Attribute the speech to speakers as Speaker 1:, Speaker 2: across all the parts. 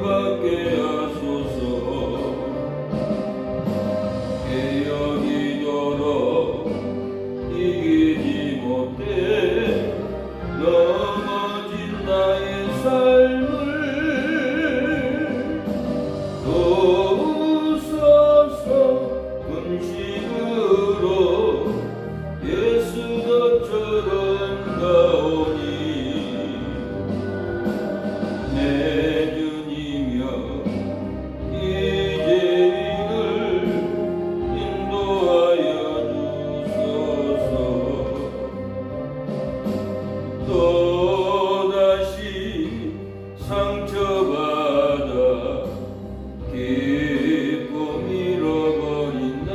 Speaker 1: 받게 하소서. 깨어지도록 이기지 못해 넘어진 나의 삶을 도우소서. 금식으로 예수 곁처럼 가오니 내 주님이여 이 죄인을 인도하여 주소서. 또다시 상처받아 기쁨 잃어버린 나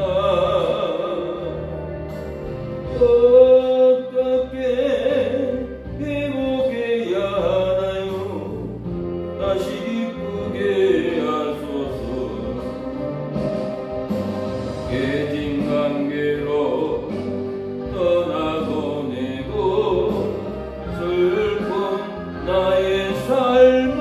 Speaker 1: 어떻게 회복해야 하나요? 다시 기쁘게 하소서. 깨진 관계로 떠나보내고 슬픈 나의 삶을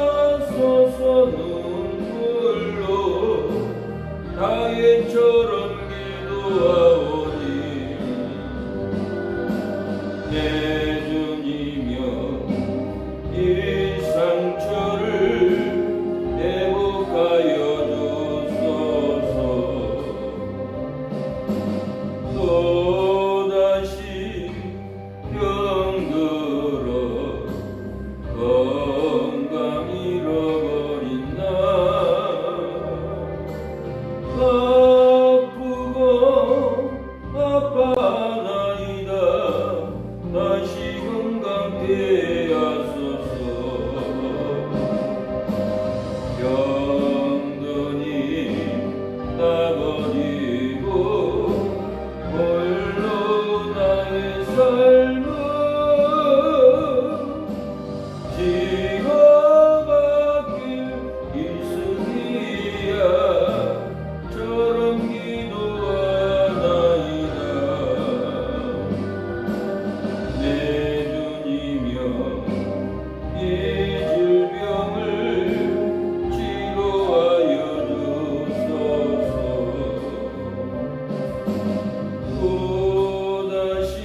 Speaker 1: 일어서서 눈물로 다윗처럼 기도하오니 내 주님이여 이 상처를 회복하여 주소서. 또다시 병들어 건강 잃어버린 나 아프고 아파나이다. 다시 건강케 하소서. 병든이 나버리고 홀로 나의 삶을 지어받길 이승이야 처럼 기도하나이다. 내 주님이여 이 질병을 치료하여 주소서. 또다시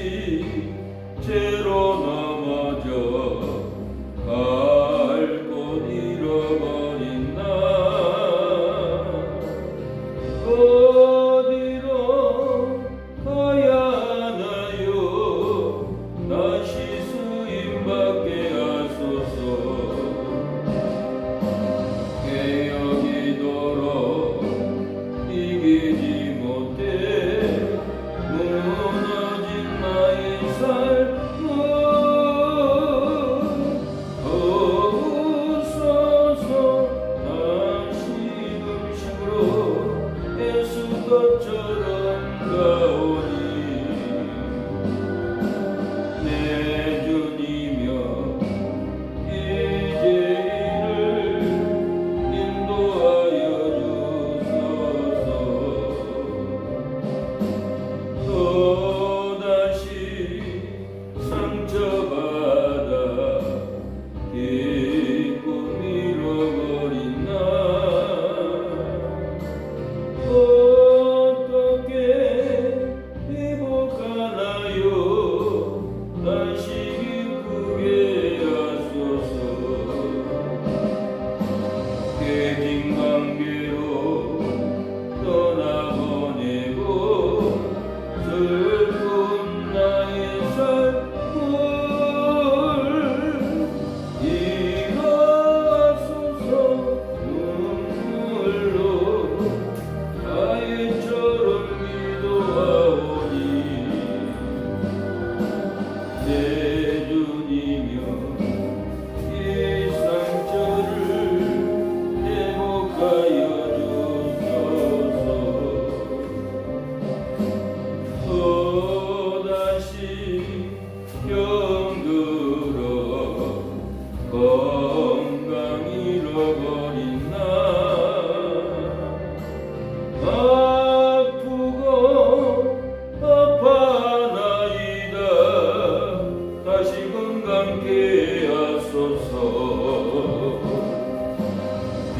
Speaker 1: 죄로 넘어져 갈 곳 잃어버린 나 어디로 가야 하나요? 다시 수임받게 하소서. 깨어지도록 이기지 못해 무너진 나의 삶을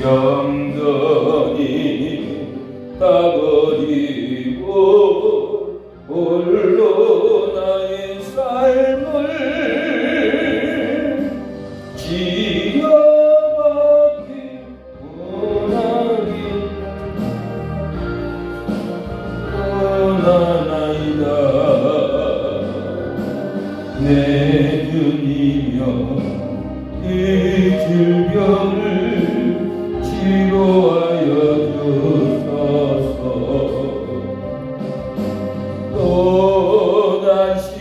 Speaker 1: 영원히 가버리고 홀로 나의 삶을 지어받기 원하나이다. 내 주님이여 이 질병을 치료하여 주소서. 또다시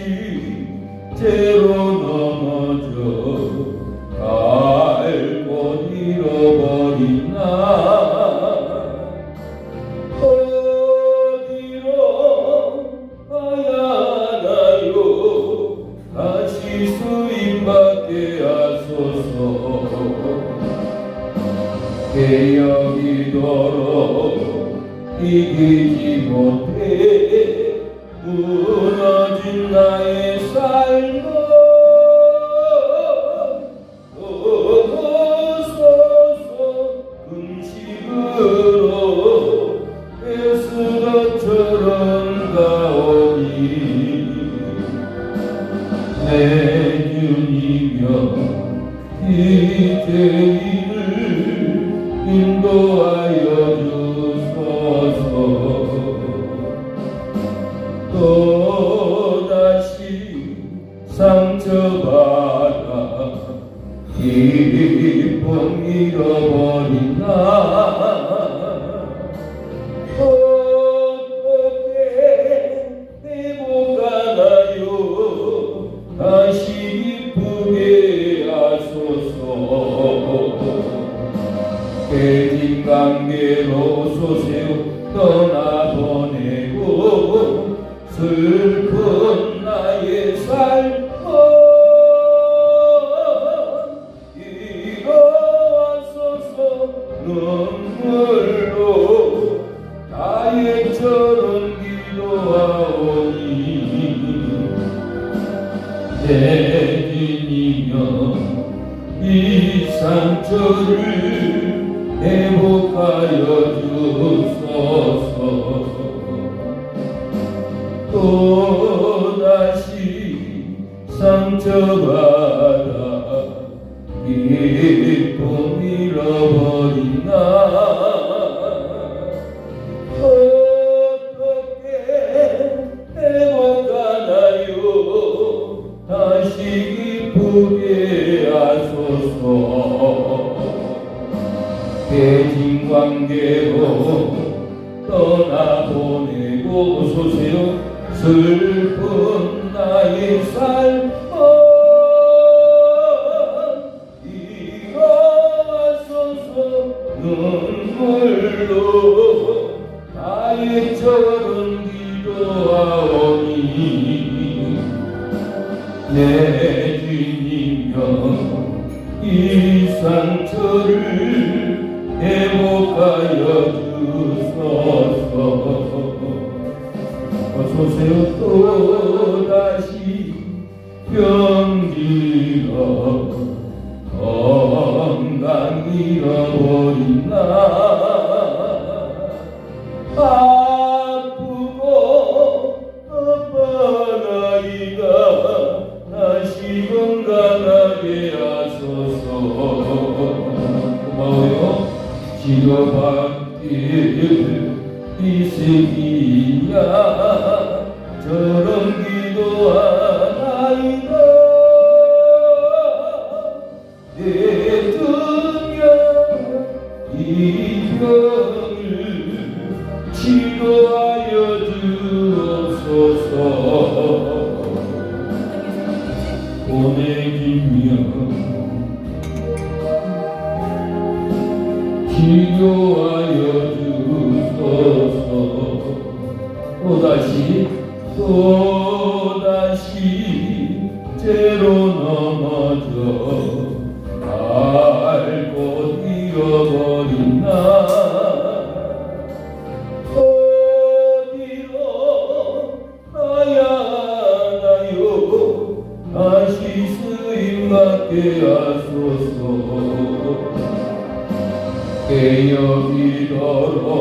Speaker 1: 죄로 넘어져 갈 곳 잃어버린 나 어디로 가야 하나요? 다시 수임받게 하소서. 깨어있도록 이기지 못해 무너진 나의 삶을 도우소서. 음식으로 애쓰던처럼 가오니 내 주님이여 이 죄인을 인도하여 주소서. 또다시 상처받아 기쁨 잃어버린 나 어떻게 회복하나요? 다시 기쁘게 하소서. 깨진 관계로 소세요 떠나보내고 슬픈 나의 삶을 일어서서 눈물로 다윗처럼 기도하오니 내 주님이여 이 상처를 회복하여 주소서. 또다시 상처받아 기쁨 잃어버린 나 어떻게 회복하나요? 다시 기쁘게 하소서. 깨진 관계로 떠나보내고 소세요 슬픈 나의 삶을 일어서서 눈물로 다윗처럼 기도하오니 내 주님이여 이 상처를 회복하여 주소서. 어서오세요. 또다시 병들어 건강 잃어버린 나 아프고 아픈 아이가 다시 건강하게 하소서. 고마워요. 치료받길 이세기야 저런 기도하나이다. 내 주여 이 병을 치료하여 주옵소서. 보내기며 치료하여 주소서. 또다시 죄로 넘어져 갈 곳 잃어버린 나 어디로 가야 하나요? 다시 쓰임받게 하소서. 깨어이도록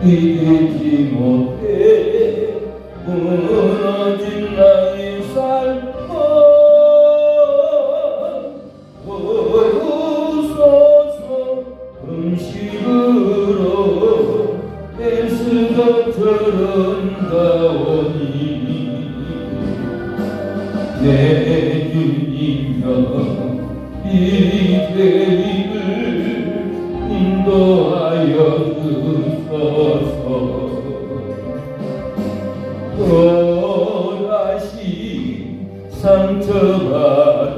Speaker 1: 이기지 못해 무너진 나의 삶 웃어서 음식으로 애쓰던 가오니 내 주님여 이 죄인을 인도하여 주소서. 또다시 상처받아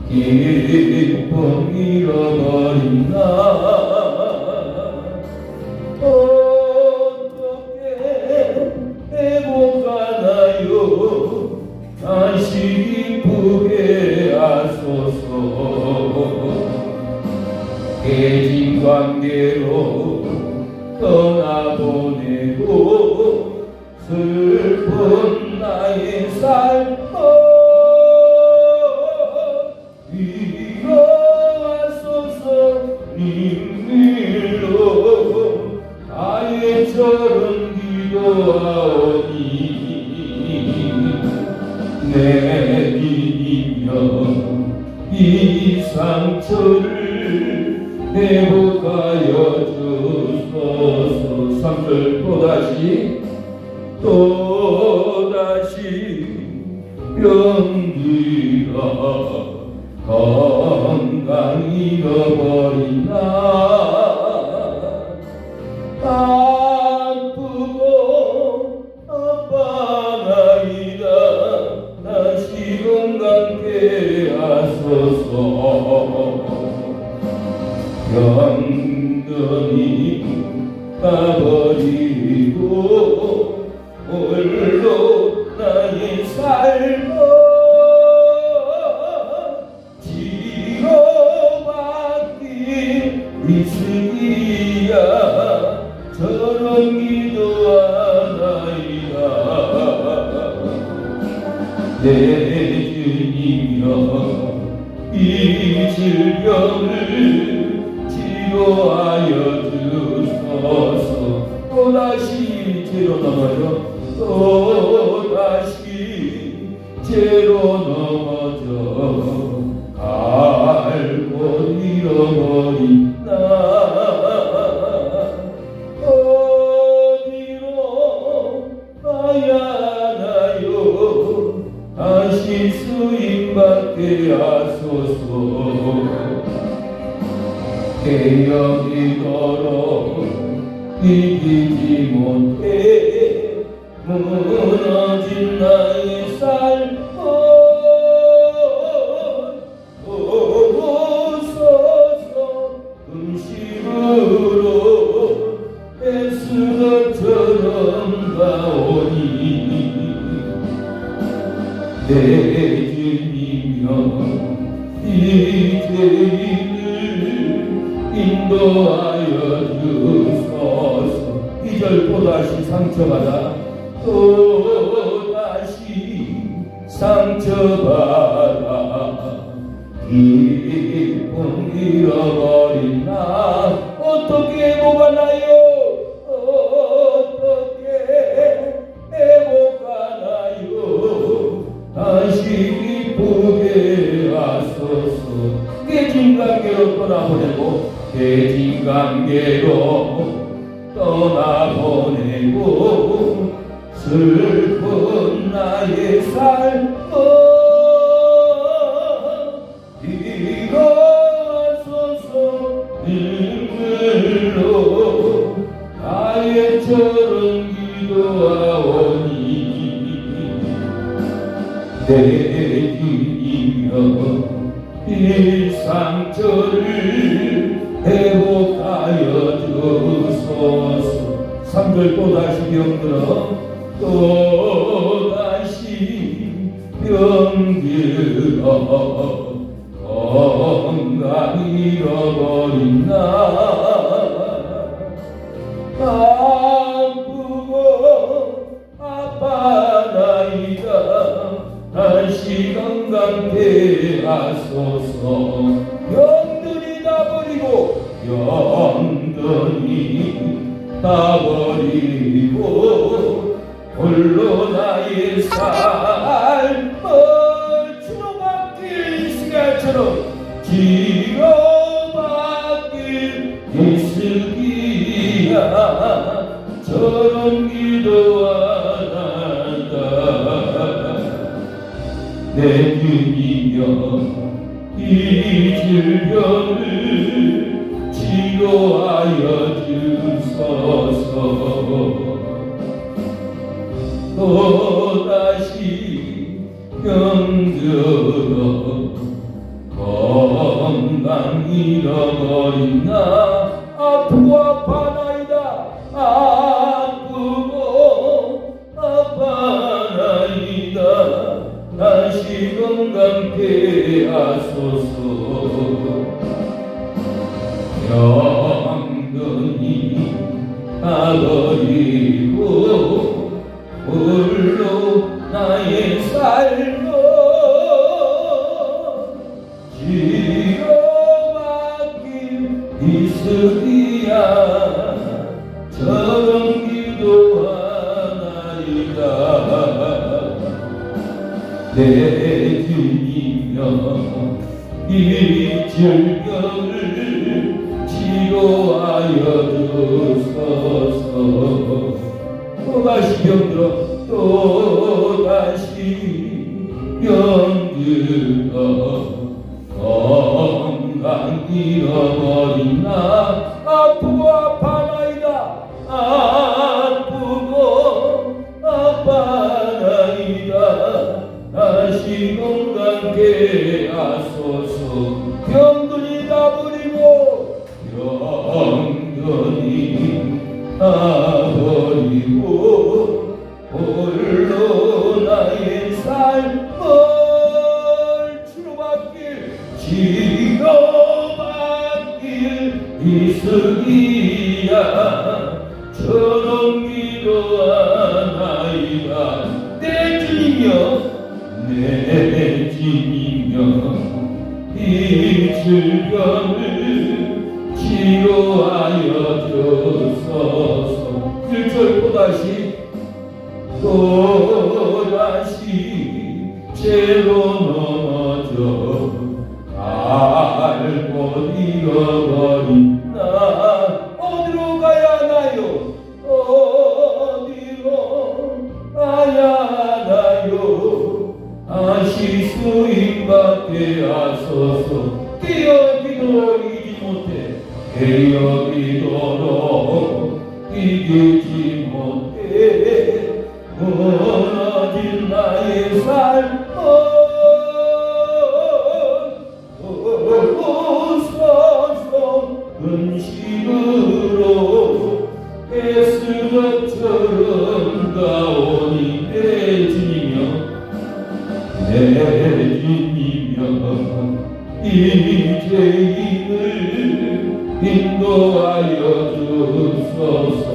Speaker 1: 기쁨 잃어버린 나 어떻게 회복하나요? 다시 기쁘게 하소서. 깨진 관계로 떠나보내고 슬픈 나의 삶 위로하소서. 님밀로 아예처럼 기도하오니 내 주님여 이 상처를 회복하여 주소서. 3절 또다시 병들어 건강 잃어버린 나 아프고 아파나이다. 다시 건강케 하소서. 영원히 가버리고 홀로 나의 삶을 치료받기 이슬기야 저런 기도하나이다. 내 주님여 이 질병을 치료하여 주소서. 또다시 죄로 넘어져 또다시 죄로 넘어져 알고 잃어버린 나 어디로 가야 하나요? 다시 수임받게 하소서. 깨어이도록 이기지 못해 무너진 나의 삶 웃어서 음식으로 애쓰던 처럼 가오니 내 주님여 이 죄인을 인도하여 주소서. 2절 또다시 상처받아 또다시 상처받아 기쁨 잃어버린 나 어떻게 회복하나요? 어떻게 회복하나요? 다시 기쁘게 하소서. 깨진 관계로 떠나보내고 깨진 관계로 떠나보내고 슬픈 나의 삶을 일어서서 눈물로 아예처럼 기도하오니 내 주님여 이 상처를 회복하여 주소서. 3절 또다시 병들어 또다시 병들어 건강 잃어버린 나 아프고 아파나이다. 다시 건강케 하소서. 병들이다 다 버리고 영원히 다 버리고 홀로 나의 삶을 주로받길 시간처럼 지로받길 이슬기야 저런 기도하나이다. 내 주님여 이 질병을 치료하여 주소서. 또다시 병들어 건강 잃어버린 나 아프고 아파나이다. 아프고 아파나이다. 다시 건강케 하소서. 영원히 가버리고 홀로 나의 삶을 지로받길 이슬이야 저런 기도하나이다. 내 주님여 이 질병을 치료하여 주소서. 또다시 병들어 또다시 병들어 건강 잃어버린 나 아프고 아파나이다. 아프고 아파나이다. 다시 건강케 하소서. 병들이 다 버리고 영원히 다 버리고 홀로 나의 삶을 치료받길 치료받길 이슬기야 저런 기도하나이다. 내 주님여 내 주님여 이 질병을 치료하여 주소서. 1절 또다시 죄로 넘어져 알고 잃어버린 나 어디로 가야 하나요? 어디로 가야 하나요? 다시 수임받게 하소서. 깨어기도 이기지 못해 깨어기도록 이기지 못해 무너진 나의 삶을 오소서. 근심으로 애쓰러처럼 가오니 내 주님여 내 주님여 이 죄인을 인도하여 주소서.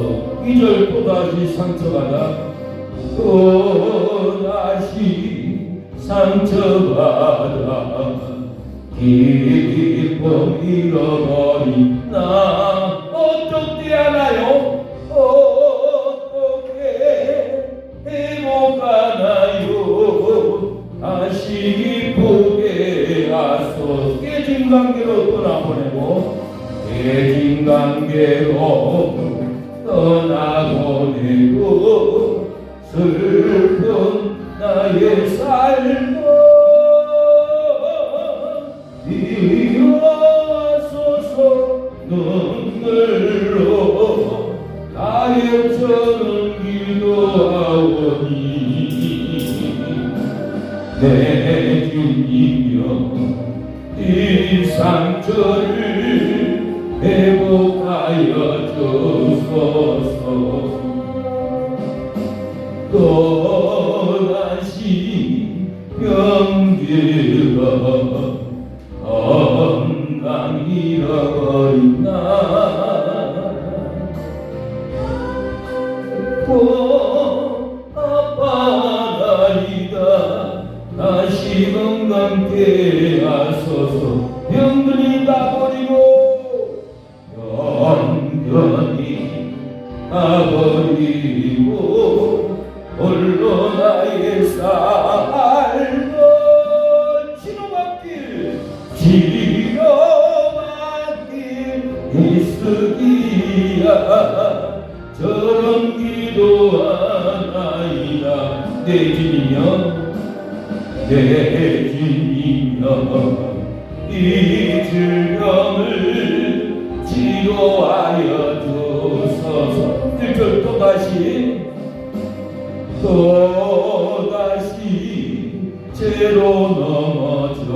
Speaker 1: 2절 또다시 상처받아 또다시 상처받아 기쁨 잃어버린 나 어떻게 하나요? 어떻게 행복하나요? 다시 기쁘게 하소서. 깨진 관계로 떠나보내고 깨진 관계로 떠나보내고 슬픈 나의 삶을 이어서서 눈물로 가엾은 기도하오니 내 주님여 이 상처를 회복하여 주소서. 또다시 병들어 건강 잃어버린 나 아파나이다. 다시 건강케 하소서. 병들이 다 버리고 버리고 홀로 나의 삶을 치료받길 이쓰기야 저런 기도하나이다 내 주님이여 내 주님이여 이 질병을 치료하여 주소서. 1절 또다시 죄로 넘어져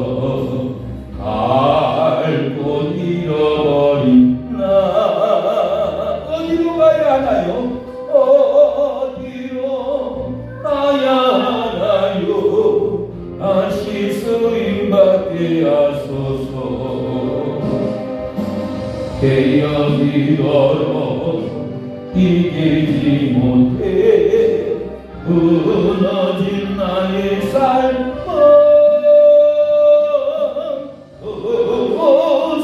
Speaker 1: 갈 곳 잃어버린 나 어디로 가야 하나요? 어디로 가야 하나요? 다시 쓰임받게 하소서. 깨어들어로 이기지 못해 무너진 나의 삶은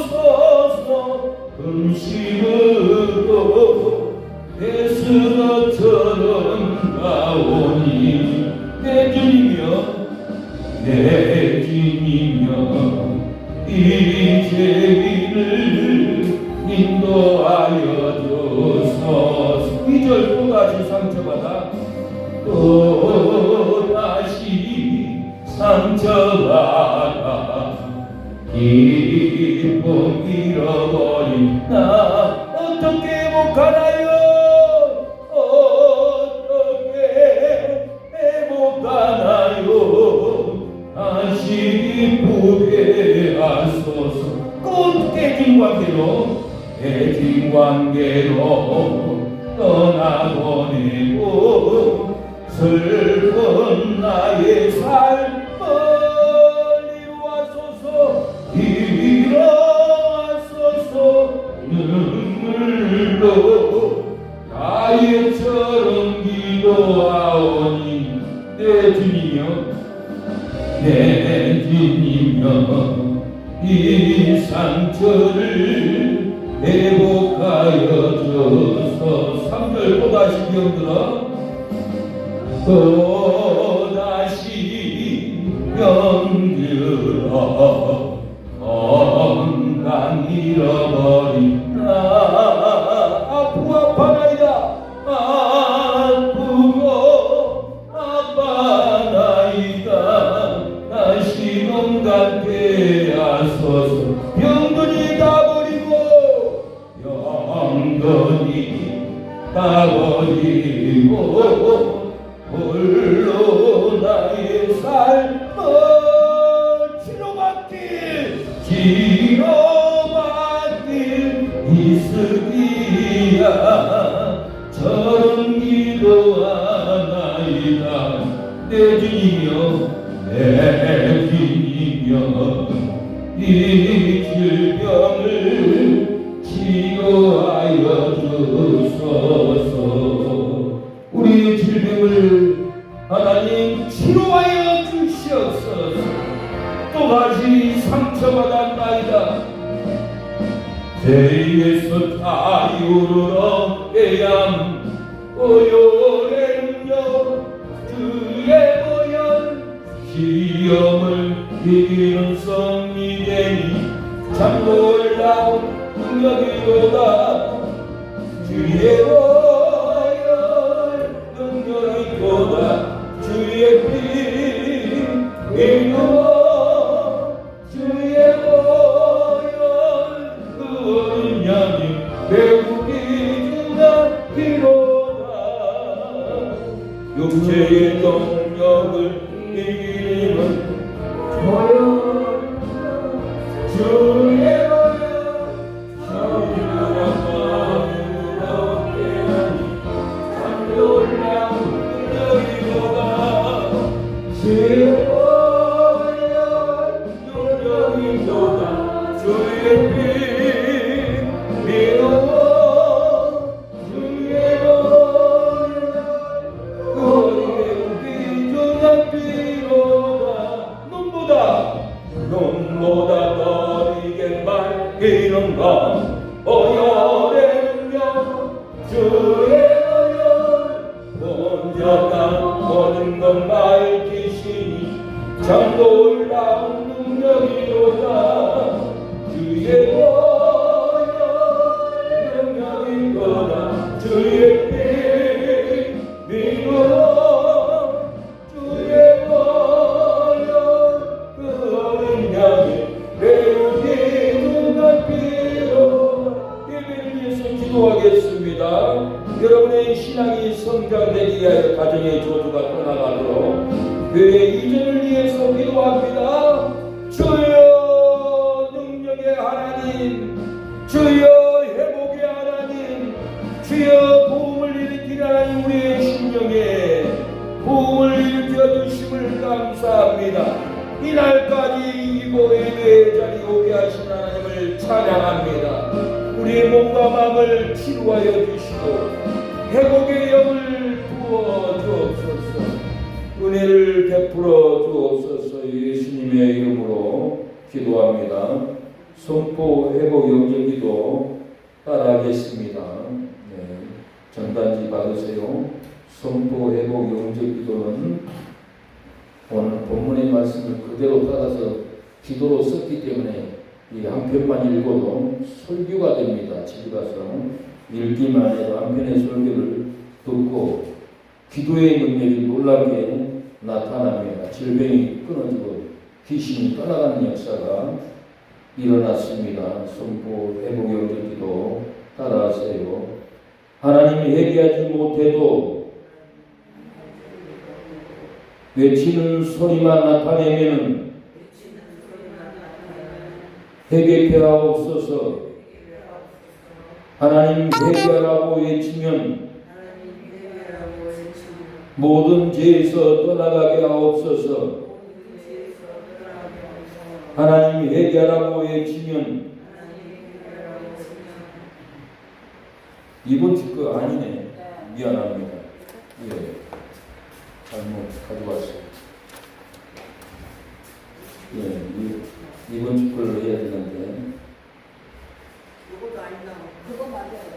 Speaker 1: 서서 음식으로 베스러처럼 가오니 내 주님이여 내 주님이여 이 죄인을 인도하여 주소서. 2절 또다시 상처받아 또다시 상처받아 기쁨 잃어버린 나 어떻게 회복하나요? 어떻게 회복하나요? 다시 기쁘게 하소서. 꼭 깨진 관계로 떠나보내고 슬픈 나의 삶을 이루하소서. 눈물로 가예처럼 기도하오니 내 주님이여 내 주님이여 이 상처를 회복하여 주소서. 3절 또다시 병들어 또다시 병들어 건강 잃어버린 나 아프고 아파나이다 아프고 아파나이다 다시 건강케 하소서. 병든이 가버리고 영건히 가버리고 홀로 나의 삶을 치료받길 이쓰기야 저런 기도하나이다 내 주님이여 내 주님이여 이 질병을 치료하여 주소서. 우리 질병을 하나님 치료하여 주시옵소서. 또다시 상처받았나이다 죄에서 자유를 얻게야 오열의 능력 주의 보혈 시험을 이기는 성이 되니 참 놀라운 능력이로다 주의 보혈 능력이로다 주의 피 믿어 주의 보혈 그 은량이 배우기 주가 피로다 육체의 동력을 이기는 보혈 주의 보혈 눈보다 너에게 말기는가 보혈의 능력 주의 보혈 참 놀라운 능력이로다 주의 능력이로다 주의 믿음으로 주의 그 어린 양이 매우 깊은 피로 예배를 위해서 기도하겠습니다. 여러분의 신앙이 성장되기 위하여 가정의 저주가 떠나가도록 교회 이전을 위해서 기도합니다. 주여 능력의 하나님, 주여 회복의 하나님, 주여 부흥을 일으키는 하나님, 우리의 심령에 부흥을 일으켜 주심을 감사합니다. 이날까지 이곳 예배의 자리에 오게 하신 하나님을 찬양합니다. 우리의 몸과 마음을 치유하여 주시고 회복의 영을 부어 주옵소서. 은혜를 베풀어 주옵소서. 예수님의 이름으로 기도합니다. 선포 회복 영적 기도 따라하겠습니다. 네, 전단지 받으세요. 선포 회복 영적 기도는 오늘 본문의 말씀을 그대로 따라서 기도로 썼기 때문에 이 한 편만 읽어도 설교가 됩니다. 집에 가서 읽기만 해도 한 편의 설교를 듣고 기도의 능력이 놀랍게 나타납니다. 질병이 끊어지고 귀신이 떠나가는 역사가 일어났습니다. 선포 회복 영적 기도 따라하세요. 하나님이 회개하지 못해도 외치는 소리만 나타내면 회개케 하옵소서. 하나님 회개하라고 외치면 모든 죄에서 떠나가게 하옵소서. 하나님 회개하라고 외치면 이번 주 거 아니네. 미안합니다. 예, 잘못 가져왔어요. 예, 이번 주 걸로 해야 되는데.
Speaker 2: 그것도 아니다. 그거 맞아요.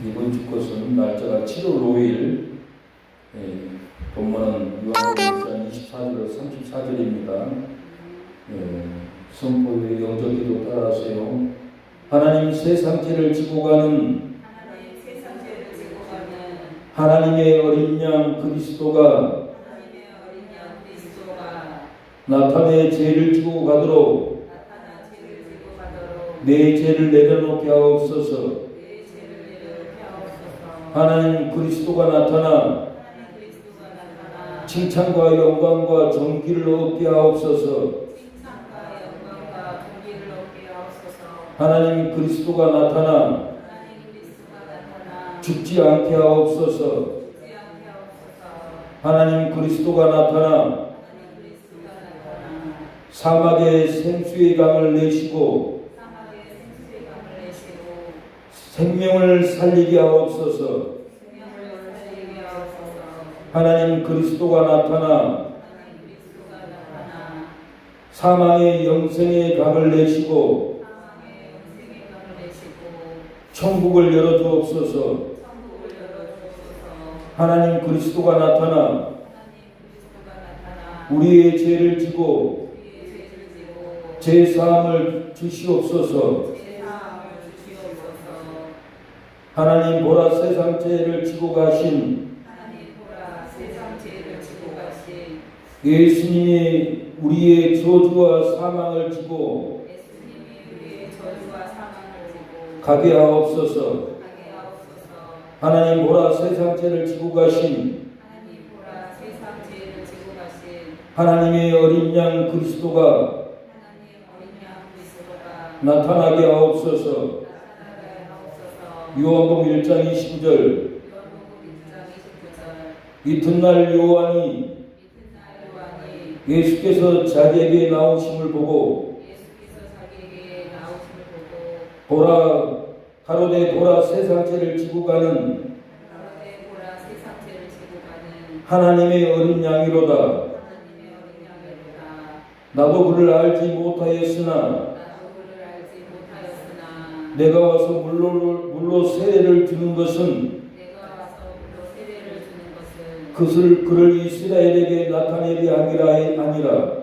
Speaker 1: 이번 주 것은 날짜가 7월 5일, 본문은 요한복음 24절 34절입니다. 선포의 영적 기도 따라하세요. 하나님 세상 죄를 지고 가는 하나님의 어린 양 그리스도가 나타내 죄를 지고 가도록 내 죄를 내려놓게 하옵소서. 하나님 그리스도가 나타나 칭찬과 영광과 존귀를 얻게 하옵소서. 하나님 그리스도가 나타나 죽지 않게 하옵소서. 하나님 그리스도가 나타나 사막의 생수의 강을 내시고 생명을 살리게 하옵소서. 하나님 그리스도가 나타나 사망의 영생의 강을 내시고 천국을 열어주옵소서. 하나님 그리스도가 나타나 우리의 죄를 지고 죄사함을 주시옵소서. 하나님 보라 세상 죄를 지고 가신 예수님이 우리의 저주와 사망을 지고 가게 하옵소서. 하나님 보라 세상 죄를 지고 가신 하나님의 어린 양 그리스도가 나타나게 하옵소서. 요한복음 1장 29절 이튿날 요한이 예수께서 자기에게 나오심을 보고 보라 가로되 보라 세상 죄를 지고 가는 하나님의 어린 양이로다. 나도 그를 알지 못하였으나 내가 와서 물로 세례를 주는 것은 그를 이스라엘에게 나타내려 함이라 아니라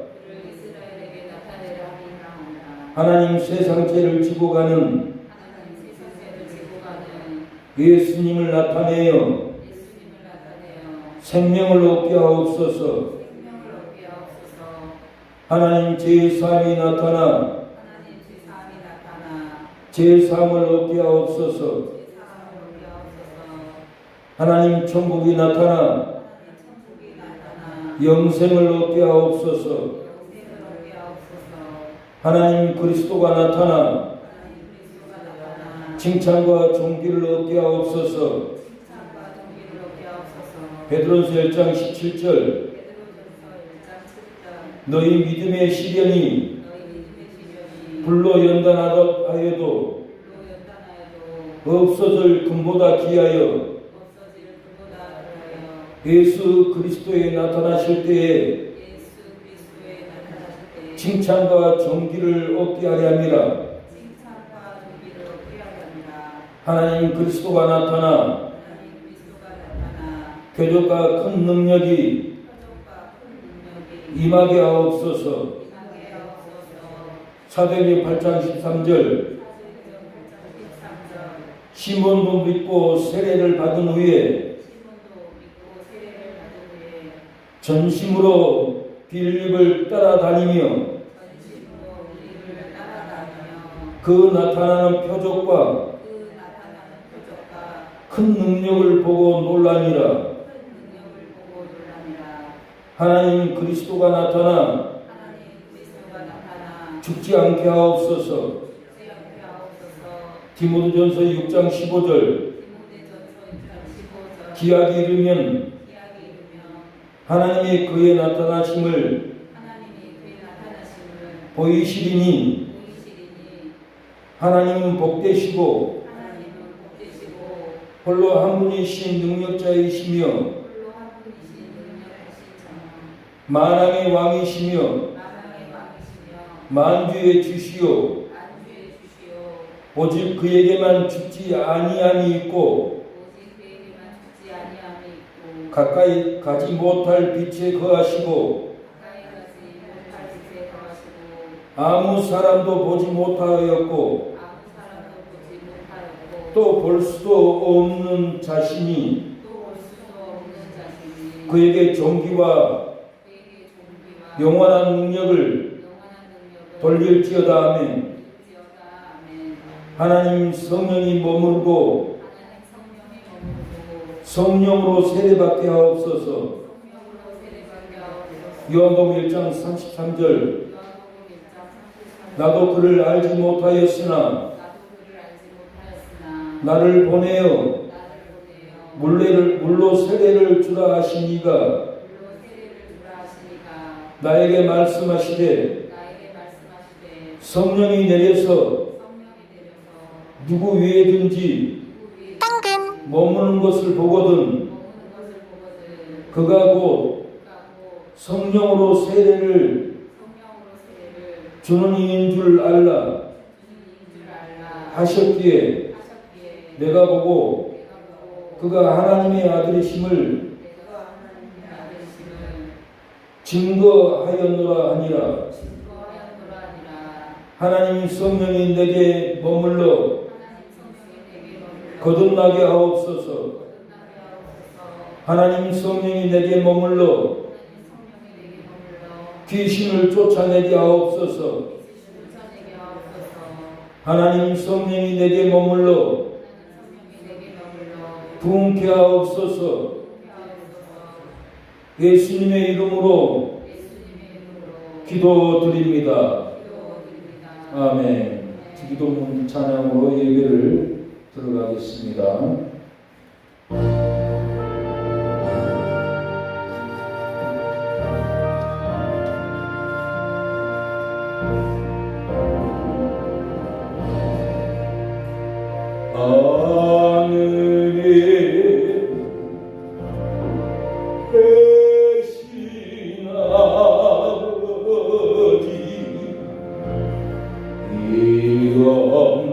Speaker 1: 하나님 세상 죄를 지고 가는 예수님을 나타내어 생명을 얻게 하옵소서. 하나님 제3이 나타나 제3을 얻게 하옵소서. 하나님 천국이 나타나 영생을 얻게 하옵소서. 하나님 그리스도가 나타나 칭찬과 존귀를 얻게 하옵소서. 베드로전서 1장 17절 너희 믿음의 시련이 불로 연단하여도 없어질 금보다 귀하여 예수 그리스도에 나타나실 때에 칭찬과 존귀를 얻게 하려 함이라. 하나님 그리스도가 나타나 표적과 큰 능력이 임하게 하옵소서. 사도행전 8장 13절 시몬도 믿고 세례를 받은 후에 전심으로 빌립을 따라다니며 그 나타나는 표적과 큰 능력을 보고 놀라니라. 하나님 그리스도가 나타나 죽지 않게 하옵소서. 디모데전서 6장 15절 기약이 이르면 하나님이 그의 나타나심을 보이시리니 하나님은 복되시고 홀로 한 분이신 능력자이시며 만왕의 왕이시며 만주의 주시오. 오직 그에게만 죽지 아니함이 있고 가까이 가지 못할 빛에 거하시고 아무 사람도 보지 못하였고 또 볼 수도 없는 자신이 그에게 존귀와 영원한 능력을 돌릴지어다. 아멘. 하나님 성령이 머무르고 성령으로 세례받게 하옵소서. 요한복음 1장 33절 나도 그를 알지 못하였으나 나를 보내어 물로 세례를 주라 하신 이가 나에게 말씀하시되 성령이 내려서 누구 위에든지 머무는 것을 보거든 그가 곧 성령으로 세례를 주는 이인 줄 알라 하셨기에 내가 보고 그가 하나님의 아들이심을 증거하였노라 하니라. 하나님 성령이 내게 머물러 거듭나게 하옵소서. 하나님 성령이 내게 머물러 귀신을 쫓아내게 하옵소서. 하나님 성령이 내게 머물러 부흥케 하옵소서. 예수님의 이름으로 기도드립니다. 아멘. 기도문 찬양으로 예배를 들어가겠습니다. 이런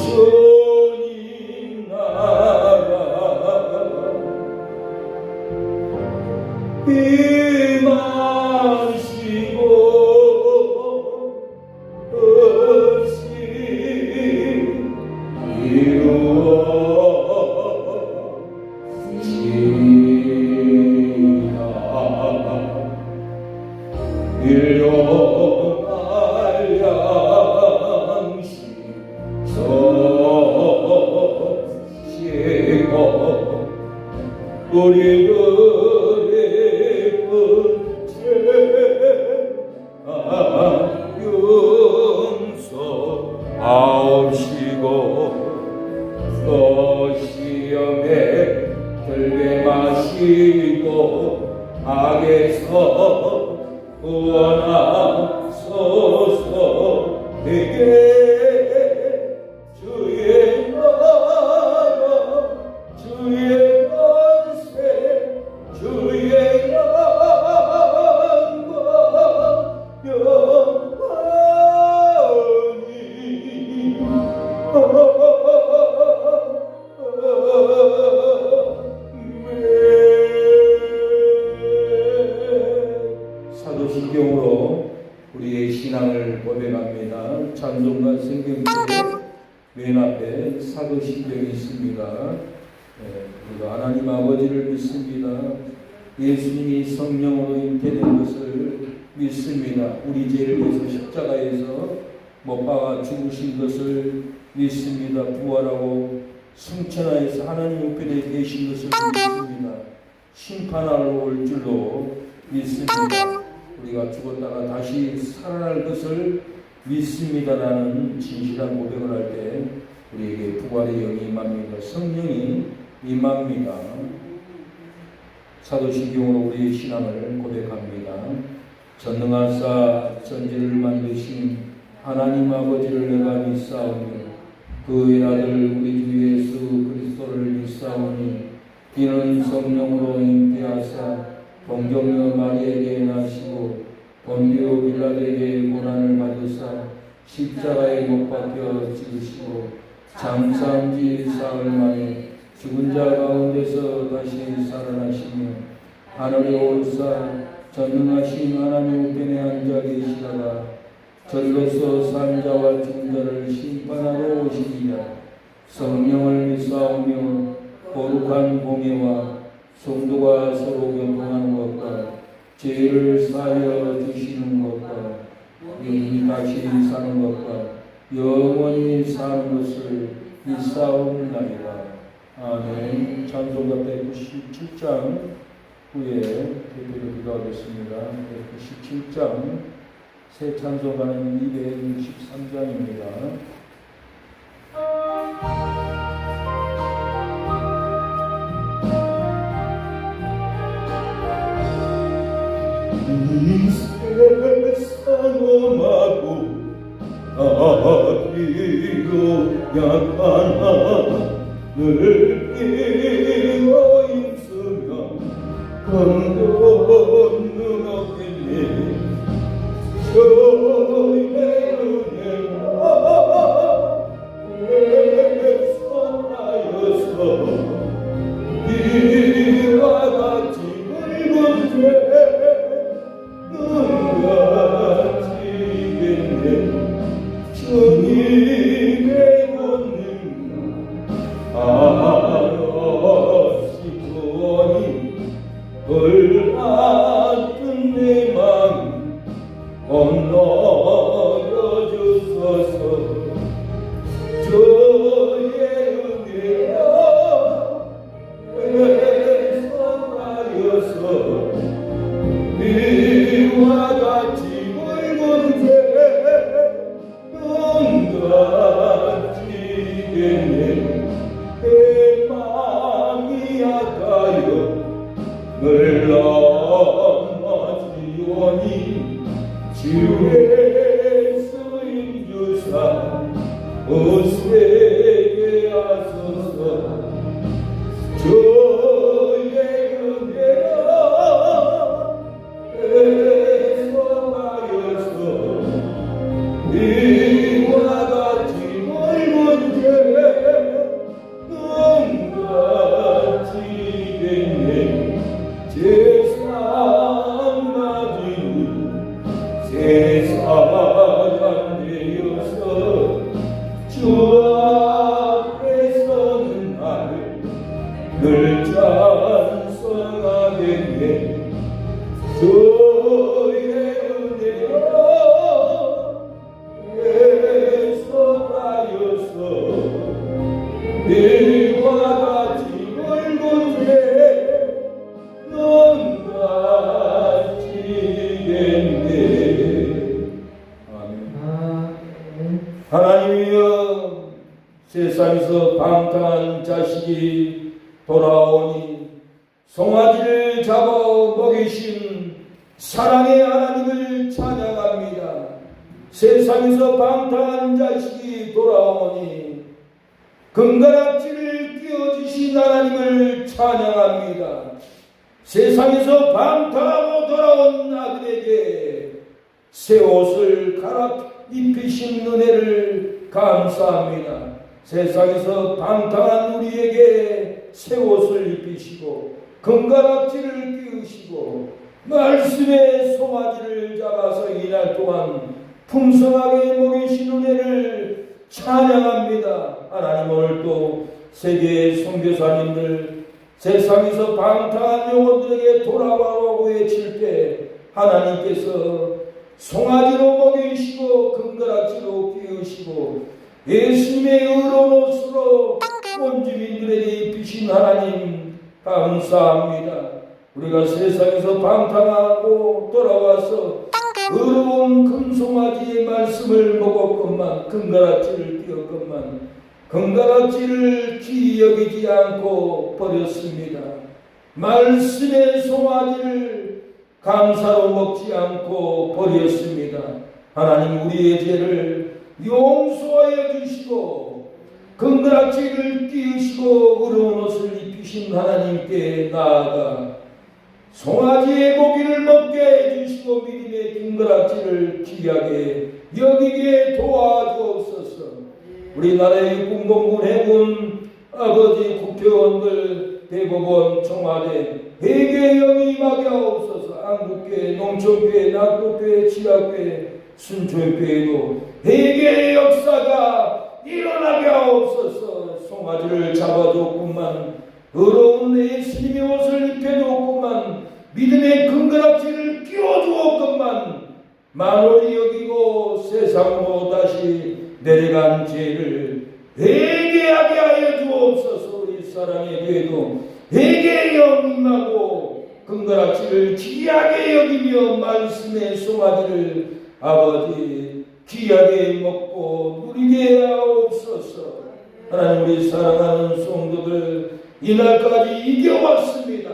Speaker 1: 주님 나라 임하시고 없이 이루어지리라. 일용할 양식 서시고 우리들의 끝에 용서하옵시고 또 시험에 들게 마시고 악에서 구원하소서. 내게 주의 나라 주의 권세 주의 영광 영원히 사도신경으로 우리의 신앙을 고백합니다. 찬송가 성경책에 맨 앞에 사도신경이 있습니다. 우리가 하나님 아버지를 믿습니다. 예수님이 성령으로 잉태된 것을 믿습니다. 우리 죄를 위해서 십자가에서 못 박아 죽으신 것을 믿습니다. 부활하고 승천하여서 하나님 우편에 계신 것을 믿습니다. 심판하러 올 줄로 믿습니다. 우리가 죽었다가 다시 살아날 것을 믿습니다라는 진실한 고백을 할 때 우리에게 부활의 영이 임합니다. 성령이 임합니다. 사도신경으로 우리의 신앙을 고백합니다. 전능하사 천지를 만드신 하나님 아버지를 내가 믿사오며 그의 아들 우리 주 예수 그리스도를 믿사오니 이는 성령으로 잉태하사 동정녀 마리에게 나시고 본디오 빌라도에게 고난을 받으사 십자가에 못 박혀 죽으시고 장사한 지 사흘 만에 죽은 자 가운데서 다시 살아나시며 하늘에 올사 전능하신 하나님 우편에 앉아 계시다가 저리로서 산 자와 죽은 자를 심판하러 오시리라. 성령을 믿사오며 거룩한 공예와 성도가 서로 교통하는 것과 죄를 사하여 주시는 것과 영원히 다시 사는 것과 영원히 사는 것을 믿사옵나이다. 아멘. 찬송가 197장 후에 대표로 기도하겠습니다. 197장 새 찬송가는 263장입니다. 이 세상음하고 아비로 약한 하늘 끼어 있으며 건너는 없겠니 주의 은혜가 훼손하여서 이와 같이 붉은 죄 주님의 권능 아시오니 불안한 내 맘 건너여 주소서. 주의 은혜여 훼손하여서 이와 같이 붉은 죄 내 맘이 아까여 늘 넘어지오니 주의 쓰임 주사 웃게 하소서. 주의 은혜가 훼손하여서 이와 같이 붉은 죄 내가 같이 멀곳에 넌 가지겠네. 아멘. 하나님이여, 세상에서 방탕한 자식이 돌아오니 송아지를 잡아 먹이신 사랑의 하나님을 찬양합니다. 세상에서 방탕한 자식이 돌아오니 금가락지를 끼워주신 하나님을 찬양합니다. 세상에서 방탕하고 돌아온 아들에게 새 옷을 갈아 입히신 은혜를 감사합니다. 세상에서 방탕한 우리에게 새 옷을 입히시고 금가락지를 끼우시고 말씀의 송아지를 잡아서 이날 동안 풍성하게 먹이신 은혜를 찬양합니다. 하나님, 오늘 또 세계의 선교사님들 세상에서 방탕한 영혼들에게 돌아와라고 외칠 때 하나님께서 송아지로 먹이시고 금가락지로 끼우시고 예수님의 의로운 옷으로 온 주민들에게 입히신 하나님 감사합니다. 우리가 세상에서 방탕하고 돌아와서 의로운 금송아지의 말씀을 먹었건만 금가락지를 띄었건만 금가락지를 귀히 여기지 않고 버렸습니다. 말씀의 송아지를 감사로 먹지 않고 버렸습니다. 하나님, 우리의 죄를 용서하여 주시고 금가락지를 띄우시고 의로운 옷을 입히신 하나님께 나아가 송아지의 고기를 먹게 해주시고 믿음의 금가락지를 귀하게 여기게 도와주옵소서. 우리나라의 육군공군 해군 아버지 국회의원들 대법원 청와대 회개 영이 임하게 하옵소서. 한국교회, 농촌교회, 낙도교회, 지하교회, 순천교회도 회개의 역사가 일어나게 하옵소서. 송아지를 잡아줬구만, 의로운 예수님의 옷을 입혀줬구만, 믿음의 금가락지를 끼워주었건만 만원이 여기고 세상으로 다시 내려간 죄를 회개하게 하여 주옵소서. 우리 사랑의 교회도 회개의 영 임하고 금가락지를 귀하게 여기며 말씀의 송아지를 아버지 귀하게 먹고 누리게 하옵소서. 하나님, 우리 사랑하는 성도들 이날까지 이겨왔습니다.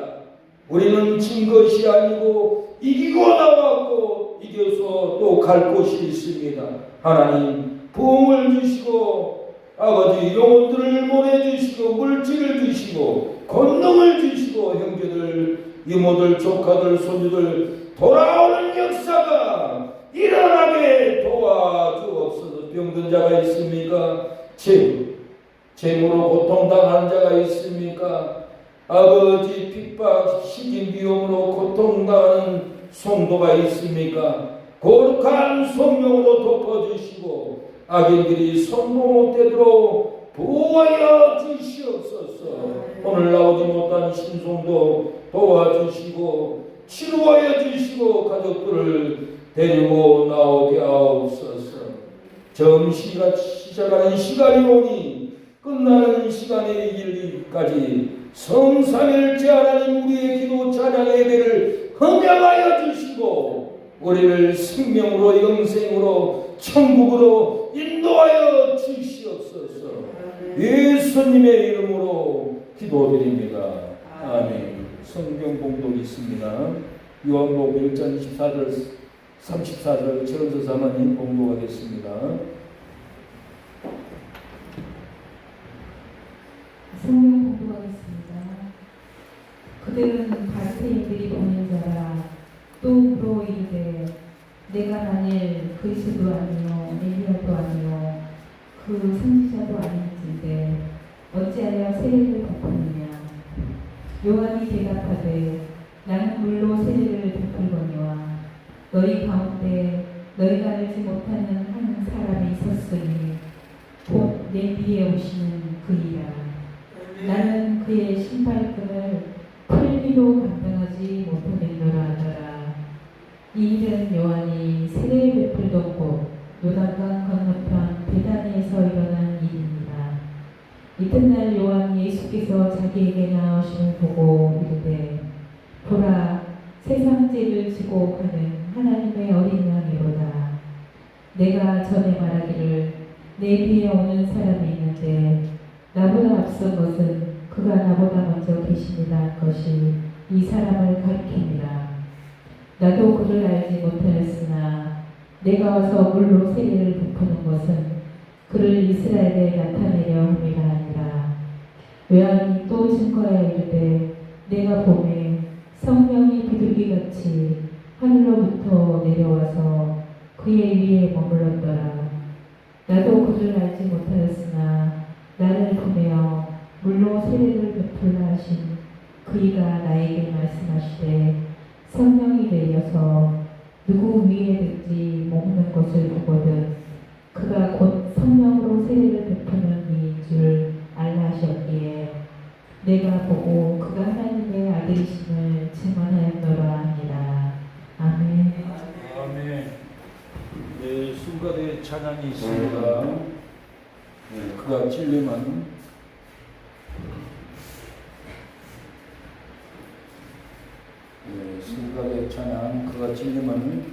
Speaker 1: 우리는 진 것이 아니고 이기고 나왔고 이겨서 또 갈 곳이 있습니다. 하나님, 부흥을 주시고 아버지 영혼들을 보내주시고 물질을 주시고 권능을 주시고 형제들, 이모들, 조카들, 손주들 돌아오는 역사가 일어나게 도와주옵소서. 병든 자가 있습니까? 재물로 고통당한 자가 있습니까? 아버지, 핍박, 시기, 비용으로 고통당하는 성도가 있습니까? 거룩한 성령으로 덮어주시고 악인들이 성공 못되도록 보호하여 주시옵소서. 오늘 나오지 못한 신성도 도와주시고 치료하여 주시고 가족들을 데리고 나오게 하옵소서. 점심시가 시작하는 시간이 오니 끝나는 시간에 이르기까지 성삼일째 하나님, 우리의 기도 찬양 예배를 헌양하여 주시고 우리를 생명으로 영생으로 천국으로 인도하여 주시옵소서. 예수님의 이름으로 기도드립니다. 아멘. 성경 봉독이 있습니다. 요한복음 1장 24절 34절 최은서 사모님 봉독하겠습니다.
Speaker 3: 성경 공부하겠습니다. 그들은 바리새인들이 보는 자라 또 물어이르되 내가 만일 그리스도 아니요 엘리야도 아니요 그 선지자도 아닌지인데 어찌하여 세례를 베푸느냐. 요한이 대답하되 나는 물로 세례를 베풀거니와 너희 가운데 너희가 알지 못하는 한 사람이 있었으니 곧 내 뒤에 오시는 그이라. 나는 그의 신발끈을 풀리로 감당하지 못하겠노라 하더라. 이 일은 요한이 세례 베풀던 곳 요단강 건너편 베다니에서 일어난 일입니다. 이튿날 요한이 예수께서 자기에게 나오심을 보고 이르되 보라 세상 죄를 지고 가는 하나님의 어린 양이로다. 내가 전에 말하기를 내 뒤에 오는 사람이 있는데 나보다 앞선 것은 그가 나보다 먼저 계십니다 것이 이 사람을 가리킵니다. 나도 그를 알지 못하였으나 내가 와서 물로 세례를 베푸는 것은 그를 이스라엘에 나타내려 함이라 하니라. 요한이 또 증거하여 이르되 내가 보매 성령이 비둘기같이 하늘로부터 내려와서 그의 위에 머물렀더라. 나도 그를 알지 못하였으나 나를 보며 물로 세례를 베풀라 하신 그이가 나에게 말씀하시되 성령이 내려서 누구 위에 든지 머무는 것을 보거든 그가 곧 성령으로 세례를 베푸는 이인 줄 알라 하셨기에 내가 보고 그가 하나님의 아들이심을 증언하였노라 하니라. 아멘.
Speaker 1: 아멘. 네, 순간의 찬양이 있습니다. 네, 그가 찔림은 네, 순간의 찬양, 그가 찔림은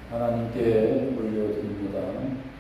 Speaker 1: 하나님께 올려드립니다. 아멘.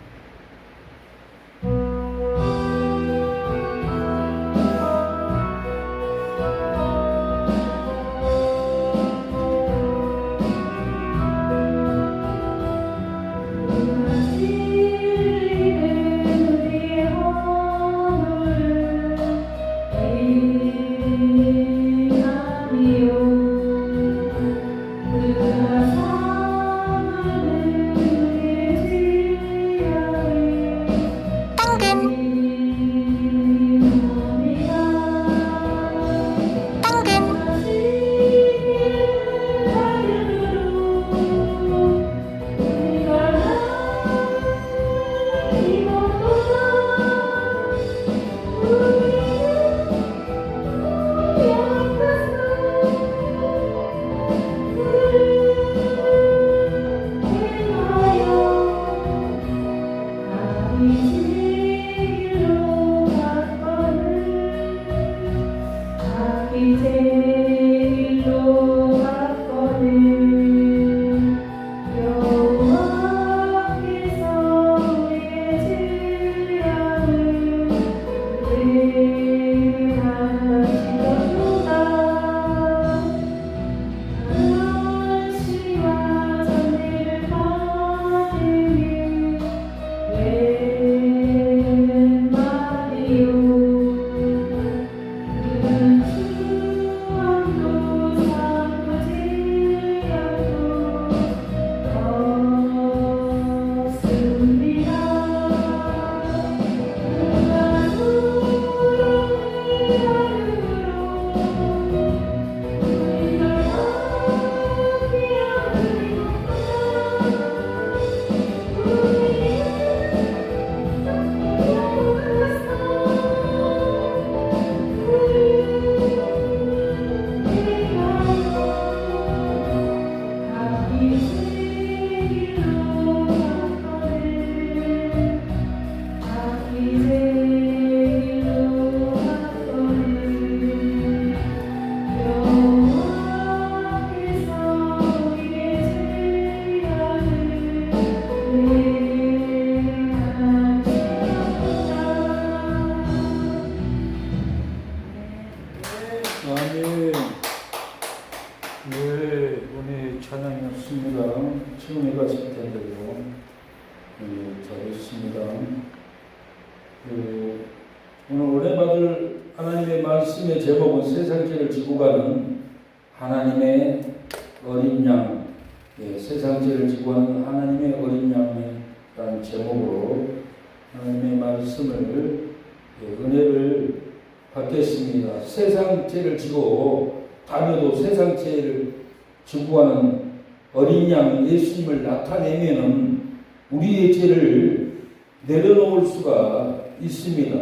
Speaker 1: 네, 오늘 찬양이었습니다. 처음에 갔을 텐데요. 네, 잘했습니다. 오늘 은혜 받을 하나님의 말씀의 제목은 세상 죄를 지고 가는 하나님의 어린 양. 네, 세상 죄를 지고 가는 하나님의 어린 양이라는 제목으로 하나님의 말씀을 은혜를 받겠습니다. 세상 죄를 지고 다녀도 세상 죄를 지고 가는 어린 양 예수님을 나타내면은 우리의 죄를 내려놓을 수가 있습니다.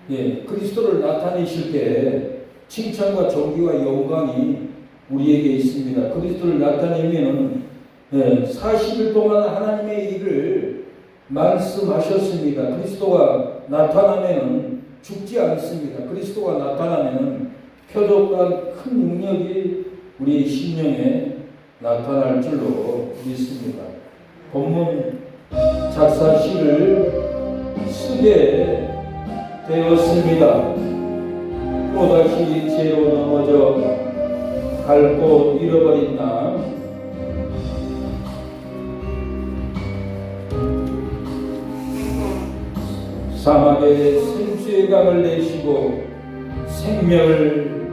Speaker 1: 예, 그리스도를 나타내실 때 칭찬과 존귀와 영광이 우리에게 있습니다. 그리스도를 나타내면은 40일 동안 하나님의 일을 말씀하셨습니다. 그리스도가 나타나면은 죽지 않습니다. 그리스도가 나타나면 표적과 큰 능력이 우리 심령에 나타날 줄로 믿습니다. 본문 작사시를 쓰게 되었습니다. 또다시 죄로 넘어져 갈 곳 잃어버린 나 사막에 생수의 강을 내시고 생명을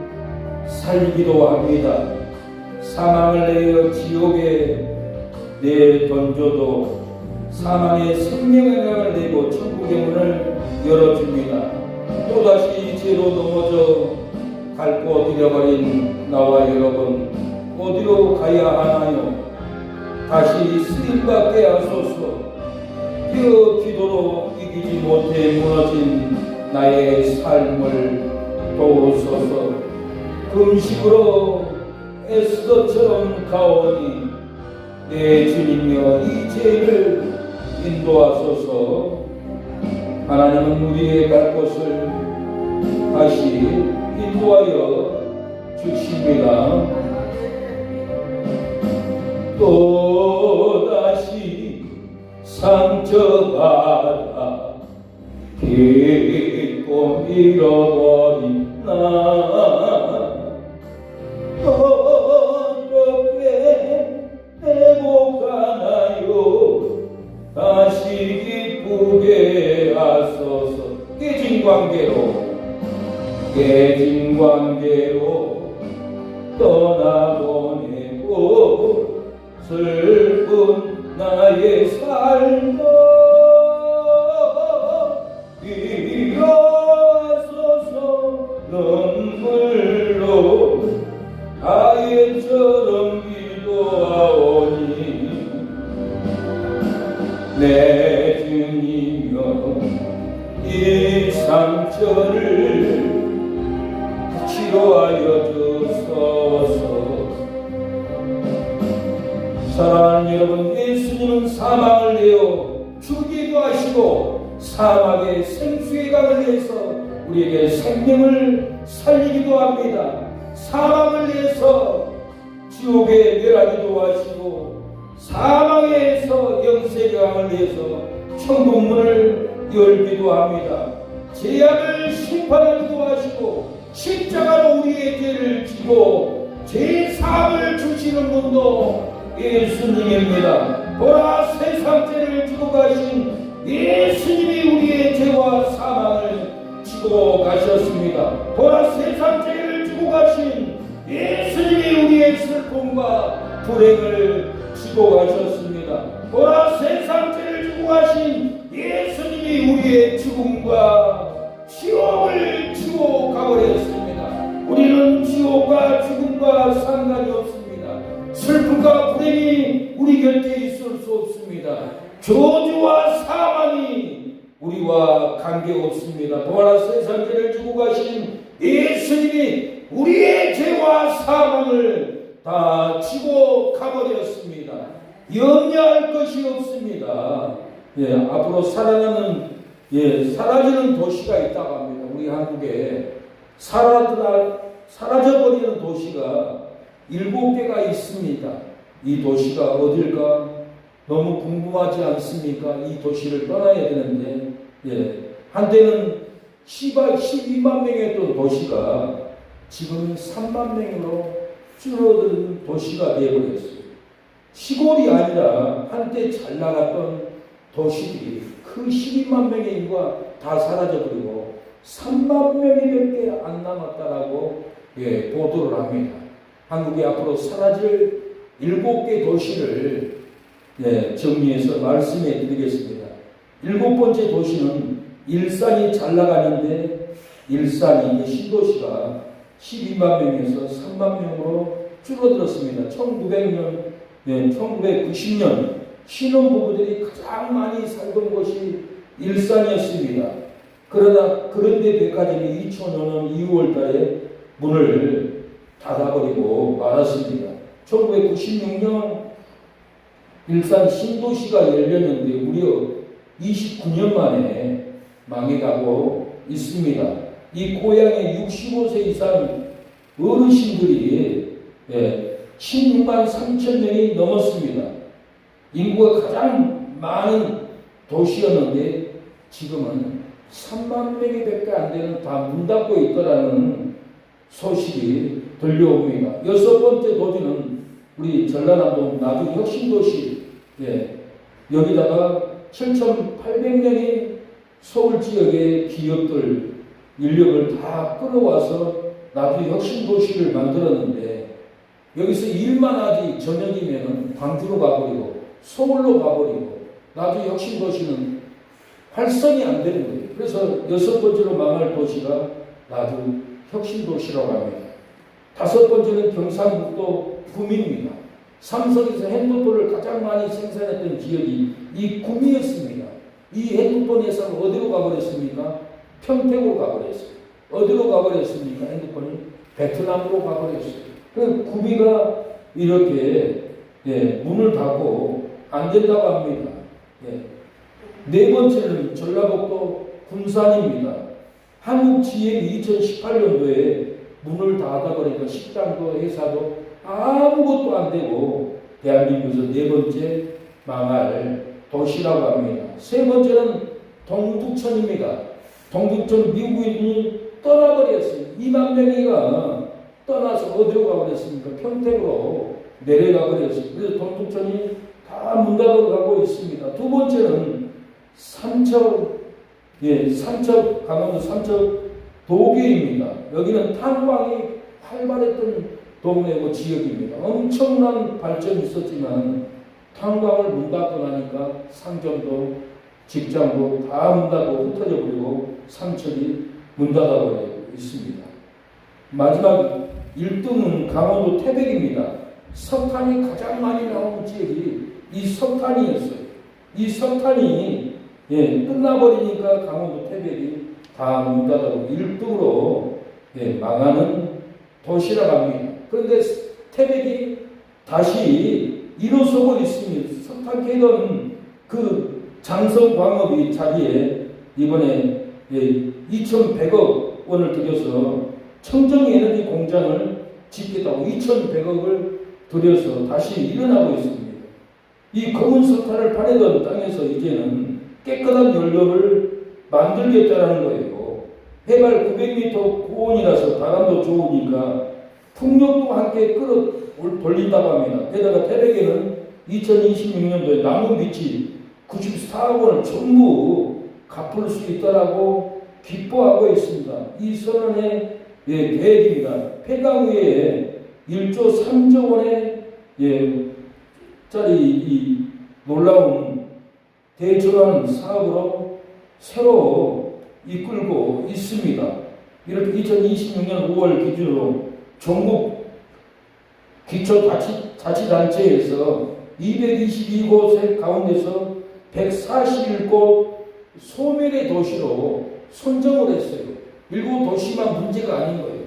Speaker 1: 살리기도 합니다. 사망을 내어 지옥에 내던져도 사망의 생명의 강을 내고 천국의 문을 열어줍니다. 또다시 죄로 넘어져 갈 곳 잃어버린 나와 여러분, 어디로 가야 하나요? 다시 쓰임받게 하소서. 기도로 이기지 못해 무너진 나의 삶을 도우소서. 금식으로 에스더처럼 가오니 내 주님이여 이 죄를 인도하소서. 하나님은 우리의 갈 곳을 다시 인도하여 주십니다. 또다시 상처받아 기쁨 잃어버린 나 어떻게 회복하나요? 다시 기쁘게 하소서. 깨진 관계로 떠나보내고 슬픈 나의 삶도 일어서서 눈물로 아이처럼 기도하오니 내 주님여 이 상처를 치료하여 주소서. 사랑하는 여러분, 예수님은 사망을 내어 죽이기도 하시고 사막의 생수의 강을 내서 우리에게 생명을 살리기도 합니다. 사망을 내서 지옥에 멸하기도 하시고 사망에서 영생의 강을 내서 천국 문을 열기도 합니다. 죄악을 심판하기도 하시고 십자가로 우리의 죄를 지고 죄사함을 주시는 분도 예수님입니다. 보라, 세상 죄를 지고 가신 예수님이 우리의 죄와 사망을 지고 가셨습니다. 보라, 세상 죄를 지고 가신 예수님이 우리의 슬픔과 불행을 지고 가셨습니다. 보라, 세상 죄를 지고 가신 예수님이 우리의 죽음과 지옥을 지고 가버렸습니다. 우리는 지옥과 죽음과 상관이 없습니다. 슬픔과 불행이 우리 곁에 있을 수 없습니다. 저주와 사망이 우리와 관계없습니다. 보라, 세상 죄를 지고 가신 예수님이 우리의 죄와 사망을 다 지고 가버렸습니다. 염려할 것이 없습니다. 앞으로 사라지는 도시가 있다고 합니다. 우리 한국에 사라져버리는 도시가 7개가 있습니다. 이 도시가 어딜까 너무 궁금하지 않습니까? 이 도시를 떠나야 되는데, 한때는 12만 명이었던 도시가 지금 3만 명으로 줄어든 도시가 되어버렸어요. 시골이 아니라 한때 잘 나갔던 도시들이 그 12만 명의 인구가 다 사라져버리고 3만 명이 밖에 안 남았다라고 보도를 합니다. 한국이 앞으로 사라질 7개 도시를 정리해서 말씀해 드리겠습니다. 7번째 도시는 일산이 잘 나가는데 일산이 신도시가 12만 명에서 3만 명으로 줄어들었습니다. 1990년 신혼부부들이 가장 많이 살던 곳이 일산이었습니다. 그런데 백화점이 2005년 2월 달에 문을 닫아버리고 말았습니다. 1996년 일산 신도시가 열렸는데 무려 29년 만에 망해가고 있습니다. 이 고향에 65세 이상 어르신들이 16만 3천 명이 넘었습니다. 인구가 가장 많은 도시였는데 지금은 3만 명이 밖에 안 되는 다 문 닫고 있더라는 소식이 들려옵니다. 6번째 도시는 우리 전라남도 나주 혁신도시, 여기다가 7,800명이 서울 지역의 기업들 인력을 다 끌어와서 나주 혁신도시를 만들었는데 여기서 일만 하지 저녁이면 광주로 가버리고 서울로 가버리고 나주 혁신도시는 활성이 안 되는 거예요. 그래서 6번째로 망할 도시가 나주 혁신도시라고 합니다. 5번째는 경상북도 구미입니다. 삼성에서 핸드폰을 가장 많이 생산했던 지역이 이 구미였습니다. 이 핸드폰 회사는 어디로 가버렸습니까? 평택으로 가버렸어요. 어디로 가버렸습니까? 핸드폰이 베트남으로 가버렸어요. 그 구미가 이렇게 문을 닫고 안 된다고 합니다. 네 번째는 전라북도 군산입니다. 한국GM이 2018년도에 문을 닫아버리니까 식당도 회사도 아무것도 안 되고 대한민국에서 네 번째 망할 도시라고 합니다. 세 번째는 동두천입니다. 동두천 미국인이 떠나버렸어요. 2만 명이가 떠나서 어디로 가버렸습니까? 평택으로 내려가 버렸어요. 그래서 동두천이 다 문 닫아가고 있습니다. 두 번째는 삼척, 강원도 삼척 도계입니다. 여기는 탄광이 활발했던 동네고 지역입니다. 엄청난 발전이 있었지만 탄광을 문 닫고 나니까 상점도 직장도 다 문 닫고 흩어져 버리고 삼척이 문 닫아 버리고 있습니다. 마지막 1등은 강원도 태백입니다. 석탄이 가장 많이 나오는 지역이 이 석탄이었어요. 이 석탄이 끝나버리니까 강원도 태백이 다 문 닫아버리고 1등으로 망하는 도시라고 합니다. 그런데 태백이 다시 일어서고 있습니다. 석탄 캐던 그 장성광업이 자기에 이번에 2,100억 원을 들여서 청정에너지 공장을 짓겠다고 2,100억을 들여서 다시 일어나고 있습니다. 이 검은 석탄을 파내던 땅에서 이제는 깨끗한 연료를 만들겠다는 거예요. 해발 900m 고온이라서 바람도 좋으니까 풍력도 함께 끌어 돌린다고 합니다. 게다가 태백에는 2026년도에 남은 빚이 94억 원을 전부 갚을 수 있다라고 기뻐하고 있습니다. 이 선언의 계획입니다. 폐강후에 1조 3조 원의 짜리 이 놀라운 대전환 사업으로 새로 이끌고 있습니다. 이렇게 2026년 5월 기준으로 전국 기초자치단체에서 222곳의 가운데서 141곳 소멸의 도시로 선정을 했어요. 일곱 도시만 문제가 아닌 거예요.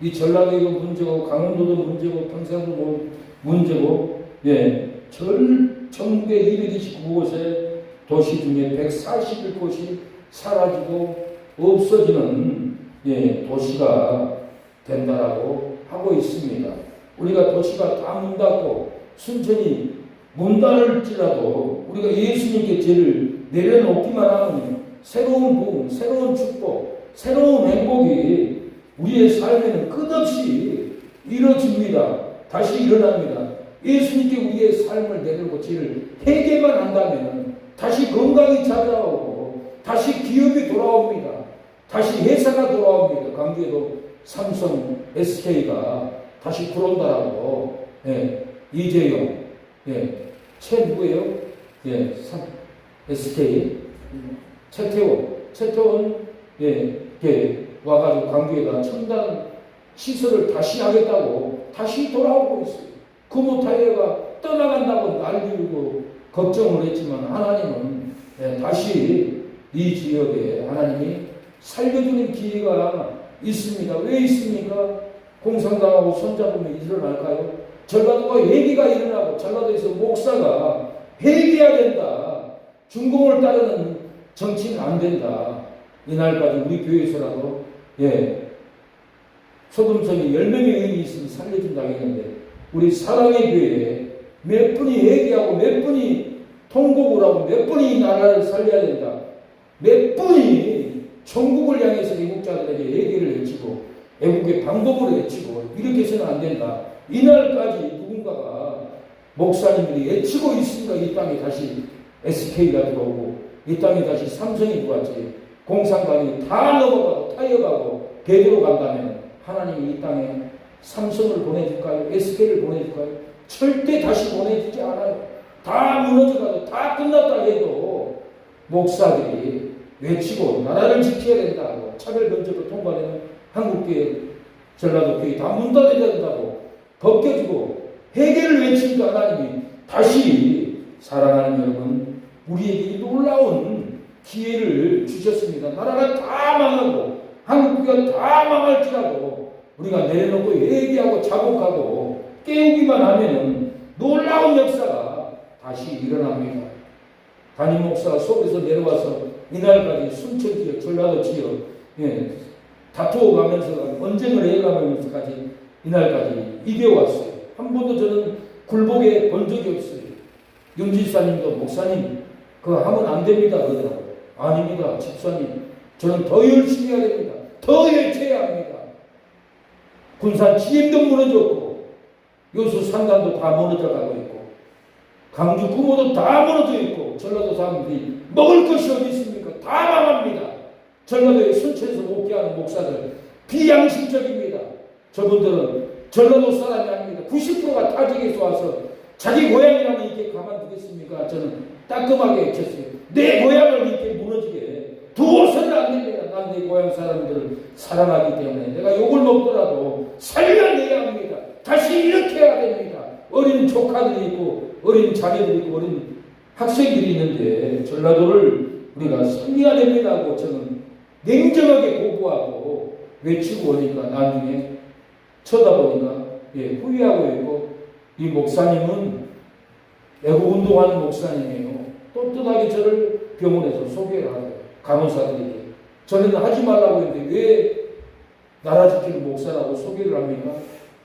Speaker 1: 이 전라도도 문제고 강원도도 문제고 평상도 문제고 전국의 229곳의 도시 중에 141곳이 사라지고 없어지는 도시가 된다라고 하고 있습니다. 우리가 도시가 다 문 닫고 순천히 문 닫을지라도 우리가 예수님께 죄를 내려놓기만 하면 새로운 부흥, 새로운 축복, 새로운 행복이 우리의 삶에는 끝없이 이루어집니다. 다시 일어납니다. 예수님께 우리의 삶을 내려놓고 죄를 회개만 한다면 다시 건강이 찾아오고 다시 기업이 돌아옵니다. 다시 회사가 돌아옵니다. 광주에도 삼성, SK가 다시 들어온다라고 이재용, 최 누구예요? SK 최태원 와가지고 광주에다 첨단 시설을 다시 하겠다고 다시 돌아오고 있어요. 금호타이어가 떠나간다고 난리고 걱정을 했지만 하나님은 다시 이 지역에 하나님이 살려주는 기회가 있습니다. 왜 있습니까? 공산당하고 손잡으면 일어날까요? 전라도가 회개가 일어나고 전라도에서 목사가 회개해야 된다. 중공을 따르는 정치는 안 된다. 이날까지 우리 교회에서라도 소금성이 10명의 의인이 있으면 살려준다고 했는데 우리 사랑의 교회에 몇 분이 회개하고 몇 분이 통곡을 하고 몇 분이 나라를 살려야 된다. 몇 분이 천국을 향해서 애국자들에게 얘기를 외치고 애국의 방법을 외치고 이렇게 해서는 안 된다. 이날까지 누군가가 목사님들이 외치고 있으니까 이 땅에 다시 SK가 들어오고 이 땅에 다시 삼성이 들어왔지. 공산당이 다 넘어가고 타협하고 대대로 간다면 하나님이 이 땅에 삼성을 보내줄까요? SK를 보내줄까요? 절대 다시 보내주지 않아요. 다 무너져가고 다 끝났다 해도 목사들이 외치고 나라를 지켜야 된다고 차별금지로 통과되는 한국교회 전라도교회 다 문 닫아야 된다고 벗겨주고 회개를 외치니까 하나님이 다시 사랑하는 여러분 우리에게 놀라운 기회를 주셨습니다. 나라가 다 망하고 한국교회가 다 망할지라도 우리가 내려놓고 회개하고 자복하고 깨우기만 하면 놀라운 역사가 다시 일어납니다. 담임 목사가 서울에서 내려와서 이날까지 순천 지역, 전라도 지역 다투어가면서 언쟁을 해가면서까지 이날까지 이겨왔어요. 한 번도 저는 굴복해 본 적이 없어요. 윤지사님도 목사님 그거 하면 안 됩니다 그러더라고요. 아닙니다 집사님 저는 더 열심히 해야 됩니다. 더 외쳐야 합니다. 군산 지엠도 무너졌고 요수 산단도 다 무너져 가고 있고 강주 구모도 다 무너져 있고 전라도 사람들이 먹을 것이 어디 있습니까? 다 망합니다. 전라도에 순천에서 목회하는 목사들 비양심적입니다. 저분들은 전라도 사람이 아닙니다. 90%가 타지에서 와서 자기 고향이라면 이렇게 가만두겠습니까? 저는 따끔하게 외쳤어요. 내 고향을 이렇게 무너지게 두어서는 안 됩니다. 난 내 고향 사람들을 사랑하기 때문에 내가 욕을 먹더라도 살려내야 합니다. 다시 이렇게 해야 됩니다. 어린 조카들이 있고 어린 자녀들이 있고 어린 학생들이 있는데 전라도를 우리가 살려야 됩니다 하고 저는 냉정하게 고부하고 외치고 오니까 나중에 쳐다보니까 후회하고 있고 이 목사님은 애국운동하는 목사님이에요. 떳떳하게 저를 병원에서 소개를 하세요. 간호사들에게. 저는 하지 말라고 했는데 왜 나라 지키는 목사라고 소개를 합니까?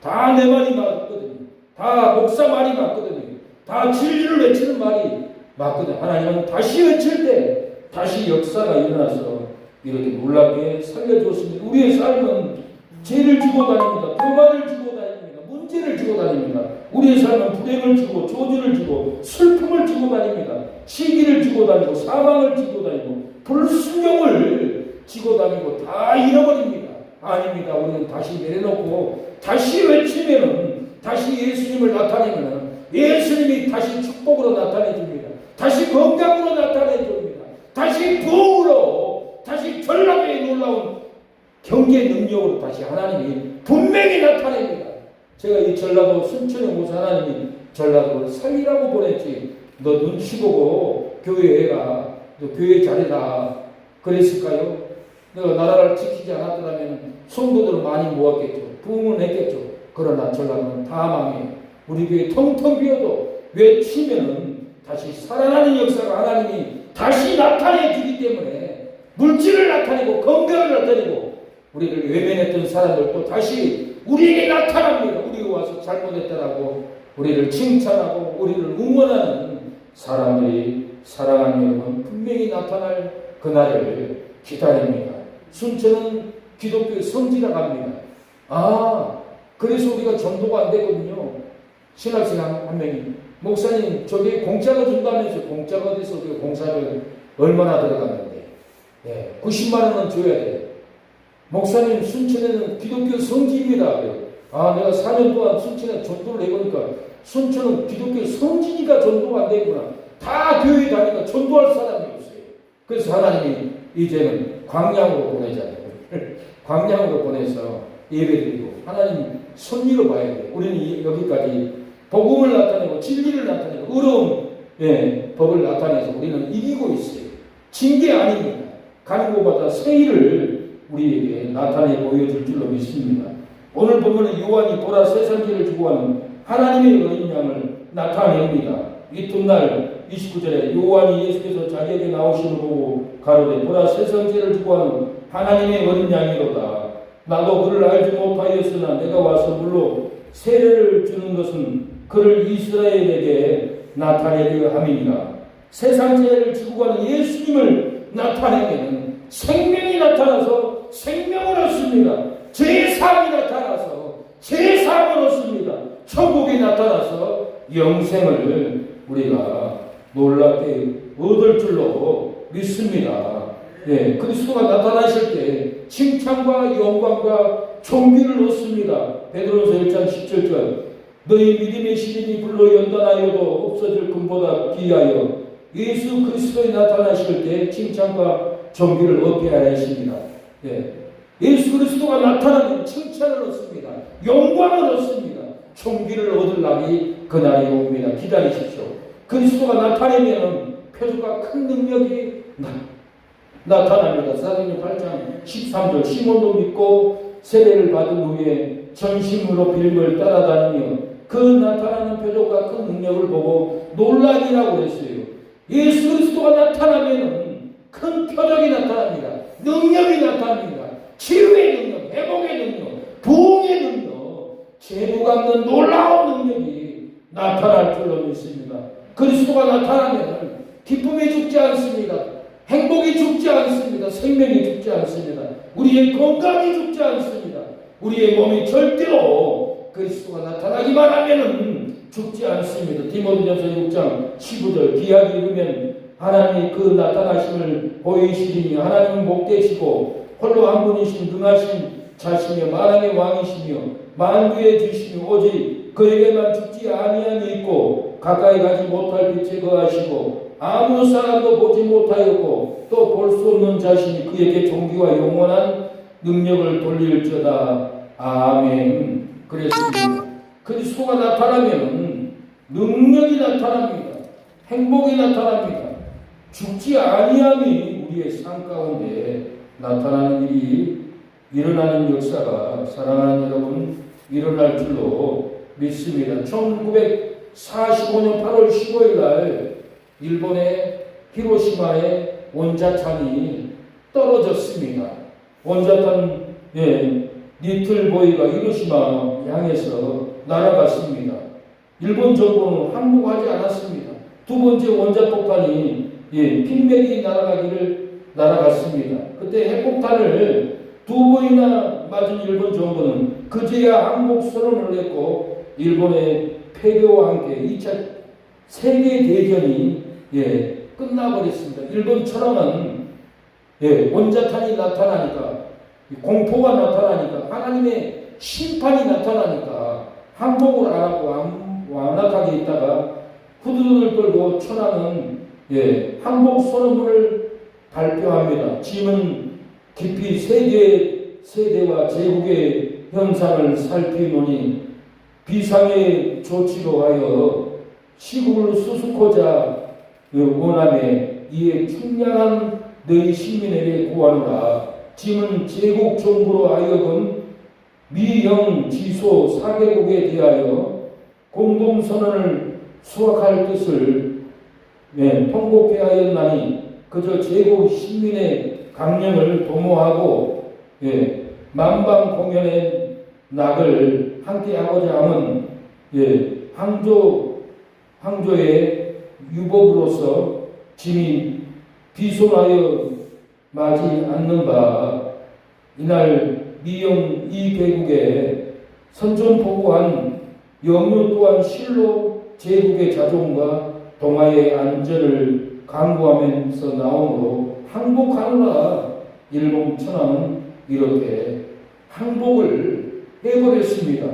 Speaker 1: 다 내 말이 맞거든요. 다 목사 말이 맞거든요. 다 진리를 외치는 말이 맞거든요. 하나님은 다시 외칠 때 다시 역사가 일어나서 이렇게 놀랍게 살려주었습니다. 우리의 삶은 죄를 지고 다닙니다. 교만을 지고 다닙니다. 문제를 지고 다닙니다. 우리의 삶은 불행을 지고 저주를 지고 슬픔을 지고 다닙니다. 시기를 지고 다니고 사망을 지고 다니고 불순종을 지고 다니고 다 잃어버립니다. 아닙니다. 우리는 다시 내려놓고 다시 외치면은 다시 예수님을 나타내면은 예수님이 다시 축복으로 나타내줍니다. 다시 건강으로 나타내줍니다. 다시 부흥으로 다시 전라도의 놀라운 경제 능력으로 다시 하나님이 분명히 나타냅니다. 제가 이 전라도 순천에 오서 하나님이 전라도를 살리라고 보냈지 너 눈치 보고 교회가 너 교회 잘해라 그랬을까요? 내가 나라를 지키지 않았더라면 성도들을 많이 모았겠죠. 부흥을 했겠죠. 그러나 전라도는 다 망해. 우리 교회 텅텅 비어도 외치면은 다시 살아나는 역사가 하나님이 다시 나타내 주기 때문에 물질을 나타내고 건강을 나타내고 우리를 외면했던 사람들도 다시 우리에게 나타납니다. 우리가 와서 잘못했다라고 우리를 칭찬하고 우리를 응원하는 사람들이 사랑하는 여러분 분명히 나타날 그날을 기다립니다. 순천은 기독교의 성지라고 합니다. 그래서 우리가 전도가 안 되거든요. 신학생 한 명이 목사님 저게 공짜로 준다면서 공짜가 어디서 우리가 공사를 얼마나 들어갔는데 90만 원은 줘야 돼. 목사님 순천에는 기독교 성지입니다. 내가 4년 동안 순천에 전도를 해보니까 순천은 기독교 성지니까 전도가 안 되구나. 다 교회 다니까 전도할 사람이 없어요. 그래서 하나님이 이제는 광양으로 보내잖아요. 광양으로 보내서 예배드리고 하나님 섭리로 봐야 돼요. 우리는 여기까지 복음을 나타내고 진리를 나타내고 의로운 법을 나타내서 우리는 이기고 있어요. 진 게 아닙니다. 간구받아 새 일을 우리에게 나타내 보여줄 줄로 믿습니다. 오늘 보면 요한이 보라 세상지를 주고하는 하나님의 어린 양을 나타냅니다. 이튿날 29절에 요한이 예수께서 자기에게 나오시는 보고 가로되 보라 세상 죄를 지고 하는 하나님의 어린 양이로다. 나도 그를 알지 못하였으나 내가 와서 물로 세례를 주는 것은 그를 이스라엘에게 나타내려 함이니라. 세상 죄를 지고 가는 예수님을 나타내면 생명이 나타나서 생명을 얻습니다. 죄사함이 나타나서 죄사함을 얻습니다. 천국이 나타나서 영생을 우리가 놀랍게 얻을 줄로 믿습니다. 예, 그리스도가 나타나실 때 칭찬과 영광과 존귀를 얻습니다. 베드로전서 1장 17절 너희 믿음의 시민이 불로 연단하여도 없어질 금보다 귀하여 예수 그리스도에 나타나실 때 칭찬과 존귀를 얻게 하려 하십니다. 예, 예수 그리스도가 나타나면 칭찬을 얻습니다. 영광을 얻습니다. 존귀를 얻을 날이 그날이 옵니다. 기다리십시오. 그리스도가 나타내면 표적과 큰 능력이 나타납니다. 사도행전 8장 13절 시몬도 믿고 세례를 받은 후에 전심으로 빌미를 따라다니며 그 나타나는 표적과 큰 능력을 보고 놀라니라고 했어요. 예수 그리스도가 나타나면 큰 표적이 나타납니다. 능력이 나타납니다. 치유의 능력, 회복의 능력, 부흥의 능력, 죄부 갚는 놀라운 능력이 나타날 줄로 믿습니다. 그리스도가 나타나면 기쁨이 죽지 않습니다. 행복이 죽지 않습니다. 생명이 죽지 않습니다. 우리의 건강이 죽지 않습니다. 우리의 몸이 절대로 그리스도가 나타나기만 하면 죽지 않습니다. 디모데전서 6장 15절 기약이 이르면 하나님이 그 나타나심을 보이시리니 하나님은 복되시고 홀로 한 분이신 능하신 자시며 만왕의 왕이시며 만주의 주시며 오직 그에게만 죽지 아니함이 있고 가까이 가지 못할 빛에 거하시고 아무 사람도 보지 못하였고 또 볼 수 없는 자신이 그에게 존귀와 영원한 능력을 돌릴지어다. 아멘. 그랬습니다. 그리스도가 나타나면 능력이 나타납니다. 행복이 나타납니다. 죽지 아니함이 우리의 삶 가운데 나타나는 일이 일어나는 역사가 사랑하는 여러분 일어날 줄로 믿습니다. 1945년 8월 15일 날 일본의 히로시마에 원자탄이 떨어졌습니다. 원자탄 니틀보이가 히로시마 향해서 날아갔습니다. 일본 정부는 항복하지 않았습니다. 두 번째 원자폭탄이 핀맥이 날아갔습니다. 그때 핵폭탄을 두 번이나 맞은 일본 정부는 그제야 항복 선언을 했고 일본의 패배와 함께 2차 세계대전이 끝나버렸습니다. 일본 천황은 원자탄이 나타나니까 공포가 나타나니까 하나님의 심판이 나타나니까 항복을 안 하고 완악하게 있다가 후드를 끌고 천황은 항복 선언문을 발표합니다. 짐은 깊이 세대와 제국의 현상을 살피노니 비상의 조치로 하여 시국을 수습하자 원함에 이에 충량한 너희 시민에게 구하노라. 짐은 제국 정부로 하여금 미영 지소 4개국에 대하여 공동선언을 수확할 뜻을 통곡해 하였나니 그저 제국 시민의 강령을 도모하고 만방 공연의 낙을 함께하고자 함은 황조의 유복으로서 짐이 비손하여 마지 않는 바 이날 미영 이 개국에 선전포고한 영유 또한 실로 제국의 자존과 동아의 안전을 강구하면서 나오므로 항복하노라. 일본 천황은 이렇게 항복을 해버렸습니다.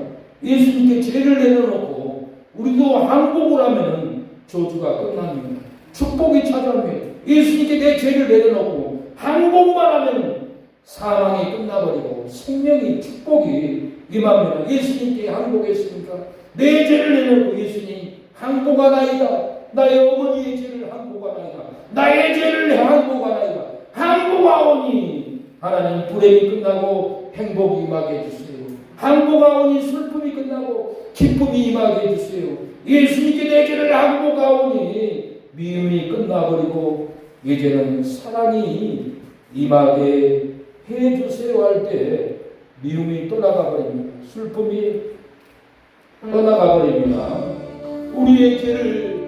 Speaker 1: 예수님께 죄를 내려놓고 우리도 항복을 하면 저주가 끝납니다. 축복이 찾아옵니다. 예수님께 내 죄를 내려놓고 항복만 하면 사망이 끝나버리고 생명이 축복이 임합니다. 예수님께 항복했습니까? 내 죄를 내려놓고 예수님 항복하나이다. 나의 어머니의 죄를 항복하나이다. 나의 죄를 항복하나이다. 항복하오니 하나님 불행이 끝나고 행복이 임하게 해주세요. 항복하오니 슬픔이 끝나고 기쁨이 임하게 해주세요. 예수님께 내 죄를 항복하오니 미움이 끝나버리고 이제는 사랑이 임하게 해주세요 할 때 미움이 떠나가 버립니다. 슬픔이 떠나가 버립니다. 우리의 죄를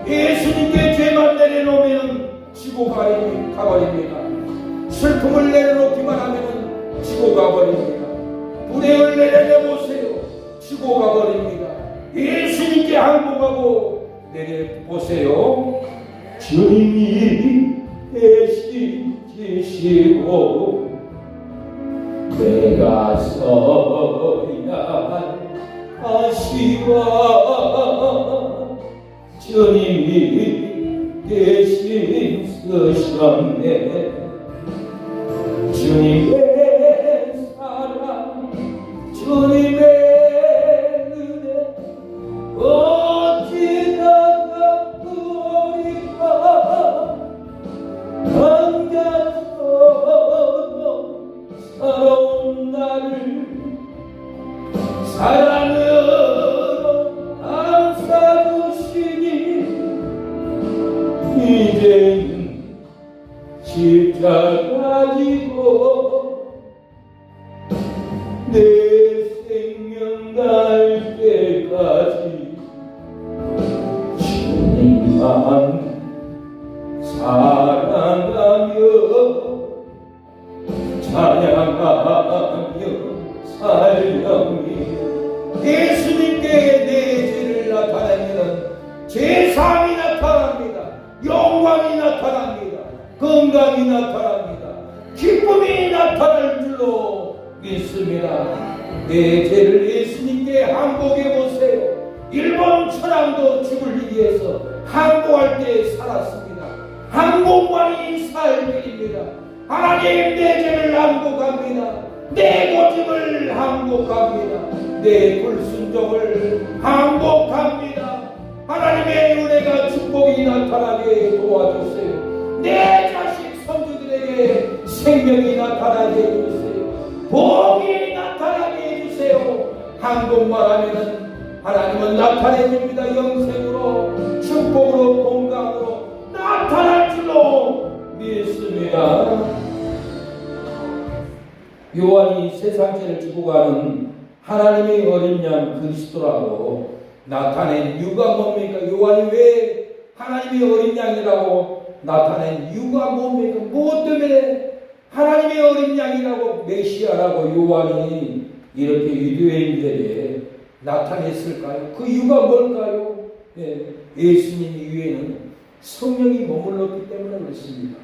Speaker 1: 예수님께 죄만 내려놓으면 지고 가버립니다. 슬픔을 내려놓기만 하면 지고 가버립니다. 불행을 내려보세요. 지고 가버립니다. 예수님께 항복하고 내려보세요. 주님이 대신 지시고 내가 서야 하시와 주님이 대신 쓰셨네. 주님의 사랑 주님의 은혜 어찌다가 그리까 당겨서도 살아온 나를 사랑으로 안싸주시니 이제는 십자가 지고 내 생명 날 때까지 주님만 사랑하며 찬양하며 살렵니다. 예수님께 내 죄를 나타내면 제사함이 나타납니다. 영광이 나타납니다. 건강이 나타납니다. 기쁨이 나타날 줄로 믿습니다. 내 죄를 예수님께 항복해 보세요. 일본 천황도 죽을 위해서 항복할 때 살았습니다. 항복만이 살 길입니다. 하나님 내 죄를 항복합니다. 내 고집을 항복합니다. 내 불순종을 항복합니다. 하나님의 은혜가 축복이 나타나게 도와주세요. 내 자식 손주들에게 생명이 나타나게 해주세요. 복이 나타나게 해주세요. 항복만 하면은 하나님은 나타내줍니다. 영생으로 축복으로 건강으로 나타날 줄로 믿습니다. 요한이 세상 죄를 지고 가는 하나님의 어린 양 그리스도라고 나타낸 이유가 뭡니까? 요한이 왜 하나님의 어린 양이라고 나타낸 이유가 뭡니까? 무엇 때문에 하나님의 어린 양이라고 메시아라고 요한이 이렇게 유대인들에게 나타냈을까요? 그 이유가 뭘까요? 예수님 위에는 성령이 머물렀기 때문에 그렇습니다.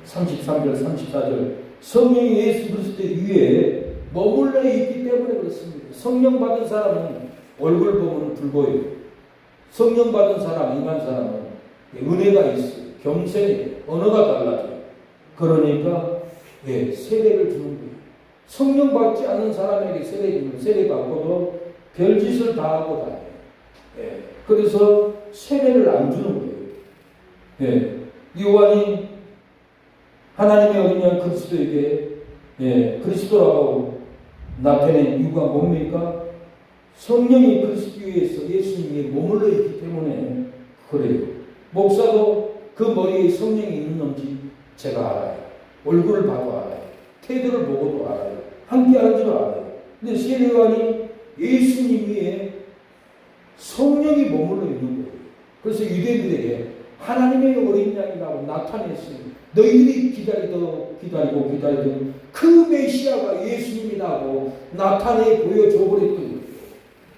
Speaker 1: 33절 34절 성령이 예수 그리스도 위에 머물러 있기 때문에 그렇습니다. 성령 받은 사람은 얼굴 보면 붉어요. 성령 받은 사람, 임한 사람은 은혜가 있어요. 겸손해. 언어가 달라져요. 그러니까 세례를 주는 거예요. 성령 받지 않는 사람에게 세례 주면 세례 받고도 별짓을 다 하고 다녀요. 그래서 세례를 안 주는 거예요. 요한이 하나님의 어린 양 그리스도에게 그리스도라고 나타낸 이유가 뭡니까? 성령이 그리스도 위에서 예수님 위에 머물러 있기 때문에 그래요. 목사도 그 머리에 성령이 있는지 제가 알아요. 얼굴을 봐도 알아요. 태도를 보고도 알아요. 함께 하는 줄 알아요. 근데 세례요한이 예수님 위에 성령이 머물러 있는 거예요. 그래서 유대인들에게 하나님의 어린 양이라고 나타냈어요. 너희들이 기다리던 그 메시아가 예수님이라고 나타내 보여줘 버렸던 거예요.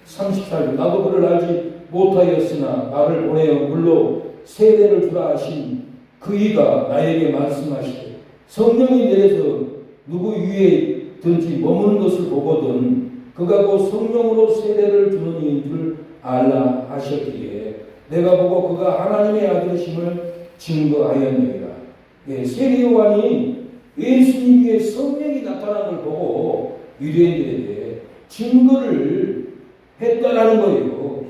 Speaker 1: 34절 나도 그를 알지 못하였으나 나를 보내어 물로 세례를 주라 하신 그이가 나에게 말씀하시되 성령이 내려서 누구 위에든지 머무는 것을 보거든 그가 곧 성령으로 세례를 주는 이인 줄 알라 하셨기에 내가 보고 그가 하나님의 아들이심을 증거하였느니라. 세례 요한이 예수님 위에 성령이 나타난 걸 보고 유대인들에게 증거를 했다라는 거예요.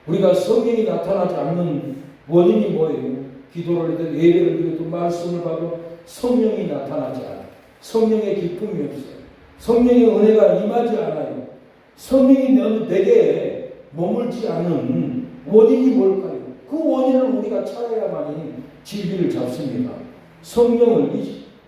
Speaker 1: 우리가 성령이 나타나지 않는 원인이 뭐예요? 기도를 해도 예배를 드려도 말씀을 봐도 성령이 나타나지 않아요. 성령의 기쁨이 없어요. 성령의 은혜가 임하지 않아요. 성령이 내게 머물지 않은 원인이 뭘까요? 그 원인을 우리가 찾아야만이 진리를 잡습니다. 성령을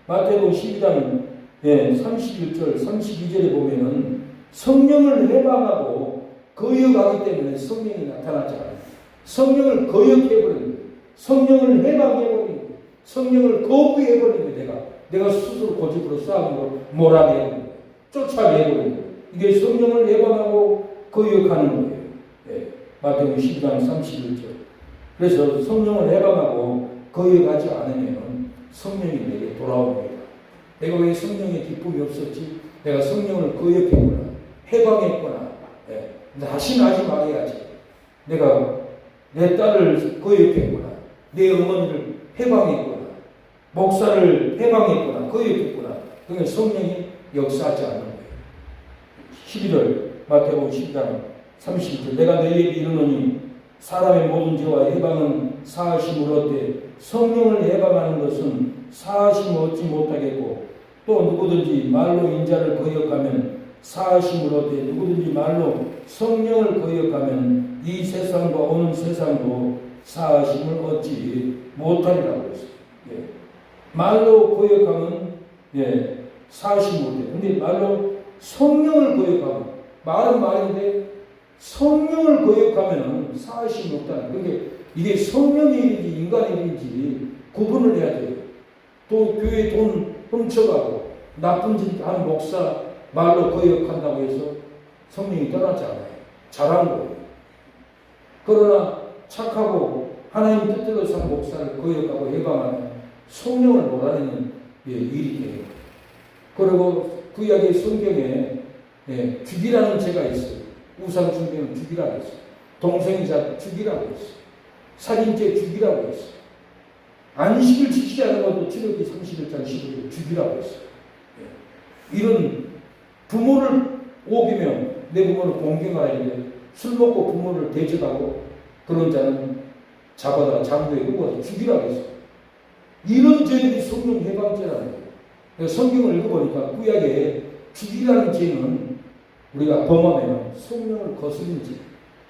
Speaker 1: 마태복음 12장 31절 32절에 보면은 성령을 해방하고 거역하기 때문에 성령이 나타나지 않아요. 성령을 거역해버린 거예요. 성령을 해방해버린 거예요. 성령을 거부해버린 거예요. 내가 스스로 고집으로 싸움으로 몰아내는 거예요. 쫓아내버린 거예요. 이게 성령을 해방하고 거역하는 거예요. 마태복음 12장 31절. 그래서 성령을 해방하고 거역하지 않으면 성령이 내게 돌아옵니다. 내가 왜 성령의 기쁨이 없었지? 내가 성령을 거역했구나. 해방했구나. 다시 나지 말아야지. 내가 내 딸을 거역했구나. 내 어머니를 해방했구나. 목사를 해방했구나. 거역했구나. 그게 성령이 역사하지 않는 거예요. 11월 마태복음 12장 30절 내가 너희에게 이르노니 사람의 모든 죄와 해방은 사하심을 얻되 성령을 해방하는 것은 사하심을 얻지 못하겠고 또 누구든지 말로 인자를 거역하면 사하심을 얻되 누구든지 말로 성령을 거역하면 이 세상과 오는 세상도 사하심을 얻지 못하리라고 했어요. 말로 거역하면 사하심을 얻대. 근데 말로 성령을 거역하면 말은 말인데 성령을 거역하면 사하심이 없다는. 그러니까 이게 성령의 일인지 인간의 일인지 구분을 해야 돼요. 또 교회 돈 훔쳐가고 나쁜 짓 하는 목사 말로 거역한다고 해서 성령이 떠나지 않아요. 잘한 거예요. 그러나 착하고 하나님 뜻대로 산 목사를 거역하고 해방하면 성령을 몰아내는 일이 돼요. 그리고 구약의 성경에 죽이라는 죄가 있어요. 우상 숭배는 죽이라고 했어요. 동생자 죽이라고 했어요. 살인죄 죽이라고 했어요. 안식을 지키지 않은 것도 출애굽기 31장 15절 죽이라고 했어요. 이런 부모를 오기면 내 부모를 공경하라 이래 술 먹고 부모를 대적하고 그런 자는 잡아다가 장부에 끄고서 죽이라고 했어요. 이런 죄들이 성령 해방죄라는 거예요. 성경을 읽어보니까 구약에 죽이라는 죄는 우리가 범하면 성령을 거스린 죄,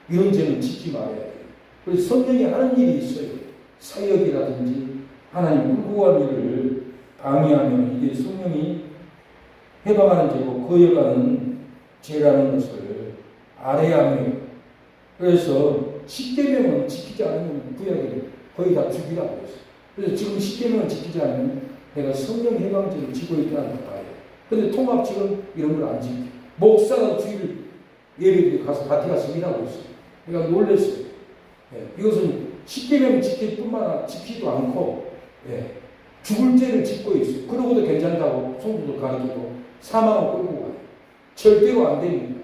Speaker 1: 이런 죄는 짓지 말아야 돼요. 그래서 성령이 하는 일이 있어요. 사역이라든지 하나님 끌고 갈 일을 방해하면 이게 성령이 해방하는 죄고 거역하는 죄라는 것을 알아야 합니다. 그래서 10계명은 지키지 않으면 구약에 거의 다 죽이라고 했어요. 그래서 지금 10계명을 지키지 않으면 내가 성령 해방죄를 지고 있다는 걸 봐요. 그런데 통합직은 이런 걸 안 지켜. 목사가 주일 예배에 가서 밭에 가서 일하고 있어요. 내가 놀랐어요. 이것은 10계명 지킬 뿐만 아니라 지키지도 않고 죽을 죄를 짓고 있어요. 그러고도 괜찮다고 성도도 가르치고 사망을 끌고 가요. 절대로 안 됩니다.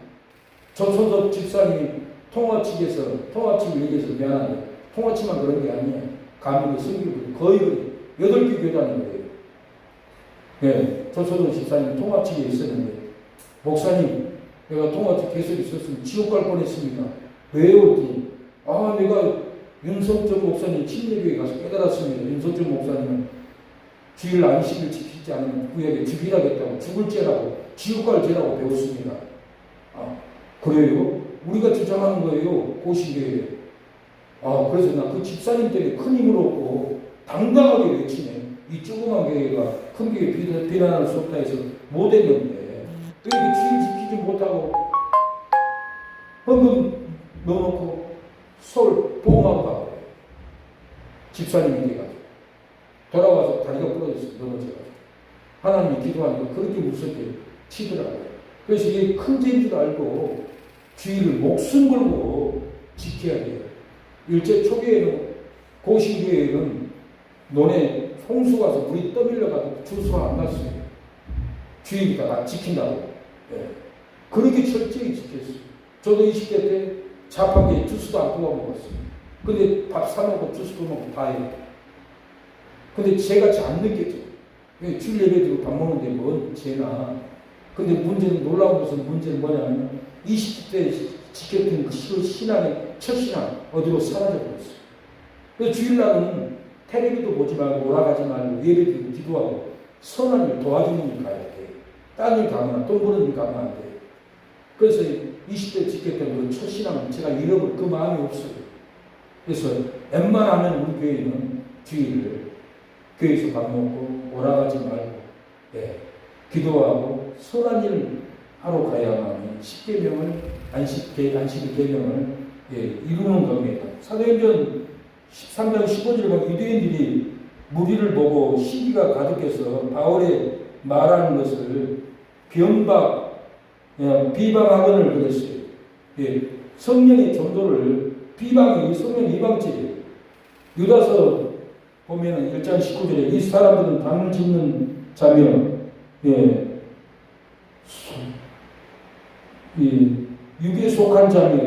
Speaker 1: 조선섭 집사님이 통화칙을 얘기해서 미안한데 통화칙만 그런 게 아니에요. 가문의 성교들 거의 8개 교단인 거예요. 조선섭 집사님 통화칙에 있었는데 목사님 내가 통화칙 계속 있었으면 지옥 갈 뻔했습니다. 왜요? 내가 윤석준 목사님 침례교회 가서 깨달았습니다. 윤석준 목사님은 주일 안식을 지키지 않으면 구약에 죽이라겠다고 죽을 죄라고 지옥 갈 죄라고 배웠습니다. 그래요? 우리가 주장하는 거예요. 고신교회. 그래서 나 그 집사님 때문에 큰 힘을 얻고 당당하게 외치네. 이 조그만 교회가 큰 교회 비난할 수 없다 해서 못했는데 왜 이렇게 주일 지키지 못하고 헌금 넣어놓고 서울 보험하고 가고 집사님이 돼가지고 돌아와서 다리가 부러졌어요. 넘어져가지고 하나님이 기도하니까 그렇게 무섭게 치더라고요. 그래서 이게 큰 죄인 줄 알고 주일을 목숨 걸고 지켜야 돼요. 일제 초기에는 고신교회에는 논에 홍수 가서 물이 떠밀려가지고 주수가 안 났어요. 주일이니까 다 지킨다고. 그렇게 철저히 지켰어요. 저도 20대 때 자판기에 주스도 안 뽑아 먹었어요. 근데 밥 사먹고 주스도 먹고 다 해요. 근데 죄같이 안 느껴져요. 주일 예배 드리고 밥 먹는데 뭔 죄나. 근데 문제는, 놀라운 것은 문제는 뭐냐면 20대 지켰던 그 신앙의 첫 신앙 어디로 사라져버렸어요. 그래서 주일날은 텔레비도 보지 말고 오라가지 말고 예배 드리고 기도하고 선한 일 도와주는 일 가야 돼. 딴 일 가면 돈 버는 일 가면 안 돼. 그래서 20대 지켰던 그 첫 신앙은 제가 잃어버린 그 마음이 없어요. 그래서 웬만하면 우리 교회는 주일을 교회에서 밥 먹고 오라가지 말고 기도하고 선한 일 하러 가야만 십계명을 안식일 계명을 이루는 겁니다. 사도행전 13장 15절에 보면 유대인들이 무리를 보고 시기가 가득해서 바울의 말하는 것을 비방하거늘 그랬어요. 성령의 전도를 비방이 성령 이방죄예요. 유다서 보면 1장 19절에 이 사람들은 당을 짓는 자며 육에 속한 자며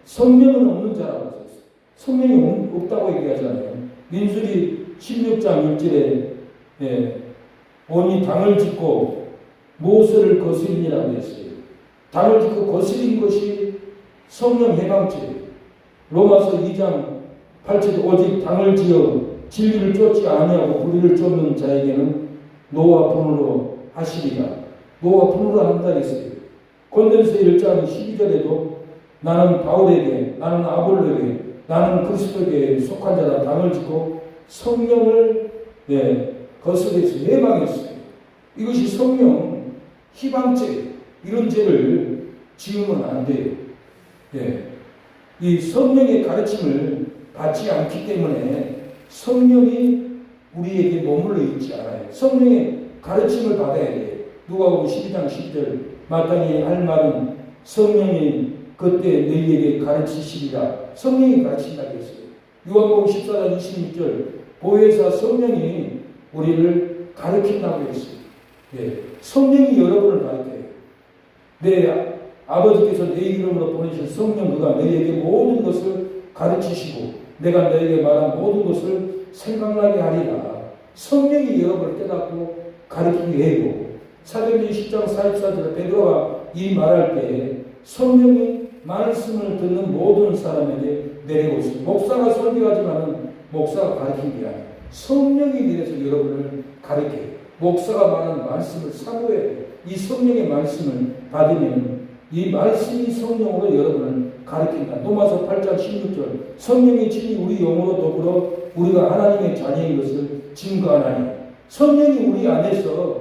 Speaker 1: 성령은 없는 자라고 했어요. 성령이 없다고 얘기하잖아요. 민수기 16장 1절에 온이 당을 짓고 모세를 거스리니라고 했어요. 당을 짓고 거스린 것이 성령 해방죄예요. 로마서 2장 8절에 오직 당을 지어 진리를 쫓지 아니하고 불의를 쫓는 자에게는 노와 분으로 하시리라. 노와 분으로 한다 했어요. 고린도서 1장 12절에도 나는 바울에게, 나는 아볼로에게, 나는 그리스도에게 속한 자라 당을 짓고 성령을 거스려서 해방했어요. 이것이 성령 희방죄, 이런 죄를 지으면 안 돼요. 이 성령의 가르침을 받지 않기 때문에 성령이 우리에게 머물러 있지 않아요. 성령의 가르침을 받아야 돼요. 누가복음 12장 10절 마땅히 할 말은 성령이 그때 너희에게 가르치시리라. 성령이 가르친다고 했어요. 요한복음 14장 26절 보혜사 성령이 우리를 가르친다고 했어요. 성령이 여러분을 가르쳐요. 내 아버지께서 내 이름으로 보내신 성령 그가 너희에게 모든 것을 가르치시고 내가 너희에게 말한 모든 것을 생각나게 하리라. 성령이 여러분을 깨닫고 가르치게 해고 사도행전 10장 44절에 베드로가 이 말할 때 성령이 말씀을 듣는 모든 사람에게 내리고 있습니다. 목사가 설교하지만 목사가 가르치는 게 아니에요. 성령이 내려서 여러분을 가르쳐요. 목사가 말하는 말씀을 사모해야 돼요. 이 성령의 말씀을 받으면 이 말씀이 성령으로 여러분을 가르친다. 로마서 8장 16절 성령의 진이 우리 영으로 더불어 우리가 하나님의 자녀인 것을 증거하나니 성령이 우리 안에서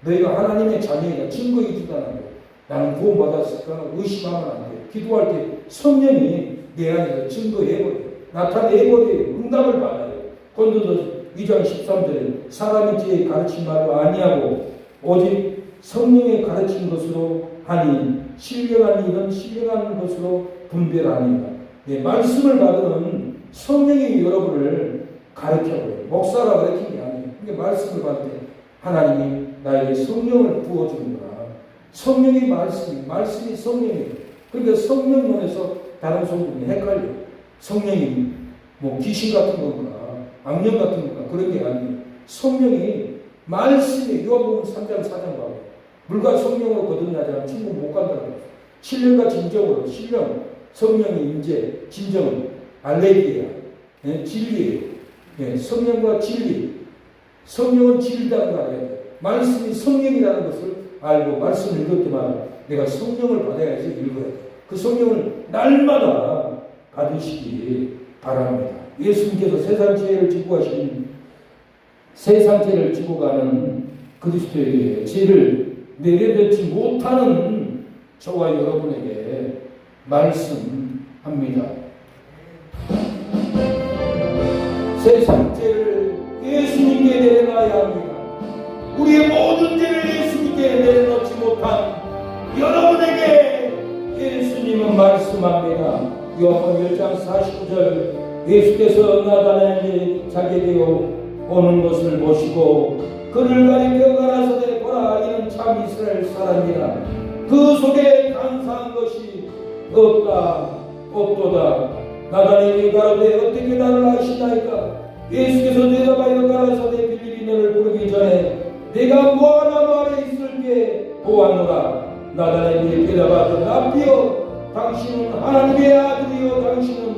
Speaker 1: 너희가 하나님의 자녀이다 증거해 주다는 거예요. 나는 구원받았을까 의심하면 안 돼요. 기도할 때 성령이 내 안에서 증거해버려요. 나타내버려요. 응답을 받아요. 고린도서 2장 13절에 사람의 지혜에 가르친 말로 아니하고 오직 성령의 가르친 것으로 하니 신령한 일은 신령한 것으로 분별하니라. 말씀을 받으면 성령이 여러분을 가르쳐버려요. 목사가 가르친 게 아니에요. 그러니까 말씀을 받을 때 하나님이 나에게 성령을 부어주는구나. 성령이 말씀이 성령이에요. 그러니까 성령론에서 다른 성분이 헷갈려요. 성령이 뭐 귀신 같은 거구나, 악령 같은 거구나, 그런 게 아니에요. 성령이 말씀이 요한복음 3장 4장 봐요. 물과 성령으로 거듭나지 않으면 천국 못 간다고 해요. 신령과 진정으로, 신령, 성령의 임재, 진정은 알레기야, 진리예요. 성령과 진리. 성령은 진리라는 걸 알아야 돼요. 말씀이 성령이라는 것을 알고 말씀을 읽을 때마다 내가 성령을 받아야지 읽어야 돼요. 그 성령을 날마다 받으시기 바랍니다. 예수님께서 세상 죄를 지고 가신 세상 죄를 지고 가는 그리스도에게 죄를 내려놓지 못하는 저와 여러분에게 말씀합니다. 세상 죄를 예수님께 내려놔야 합니다. 우리의 모든 죄를 예수님께 내려놓지 못한 여러분에게 예수님은 말씀합니다. 요한복음 1장 49절 예수께서 나다나엘이 자기에게 오는 것을 보시고 그를 가리켜 가라사대 보라 이는 참 이스라엘 사람이라. 그 속에 간사한 것이 없도다. 나다나엘이 가로되 어떻게 나를 아시나이까. 예수께서 대답하여 가라사대 빌립이 너를 부르기 전에 내가 무화과나무 아래 있을게 보았노라. 나다나엘이 대답하되 라비여 당신은 하나님의 아들이요 당신은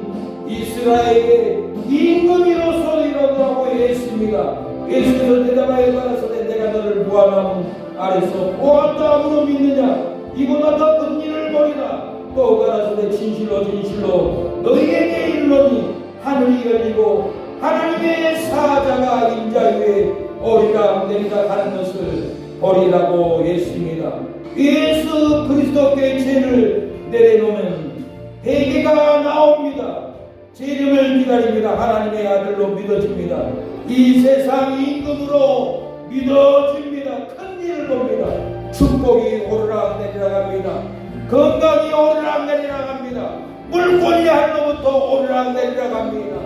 Speaker 1: 이스라엘의 임금이로소이라고 하고 했습니다. 예수께서 대답하여 가라사대 내가 너를 무화과나무 아래서 보았다 함으로 믿느냐. 이보다 더 큰 일을 보리라. 또 가라사대 진실로 너희에게 이르노니 하늘이 열리고 하나님의 사자가 인자 위에 오리락 내리락 하는 것을 보리라고 했습니다. 예수 그리스도께 죄를 내려놓으면 회개가 나옵니다. 재림을 기다립니다. 하나님의 아들로 믿어집니다. 이 세상 임금으로 믿어집니다. 큰 일을 봅니다. 축복이 오르락 내리락 합니다. 건강이 오르락 내리락 합니다. 물권이 하늘로부터 오르락 내리락 합니다.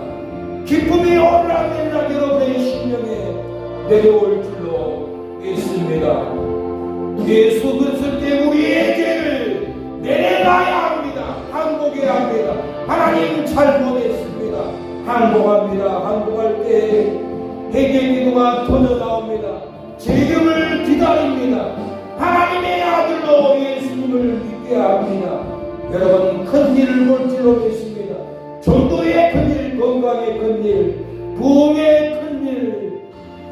Speaker 1: 기쁨이 오르락 내리락 여러분의 심령에 내려올 줄로 믿습니다. 예수 그리스도께 우리의 죄를 내려놔야 합니다. 항복해야 합니다. 하나님 잘못했습니다. 항복합니다. 항복할 때 회개 기도가 터져 나옵니다. 재림을 기다립니다. 하나님의 아들로 예수님을 믿게 합니다. 여러분 큰 일을 볼 줄로 믿습니다. 전도의 큰 일, 건강의 큰 일, 부흥의 큰 일,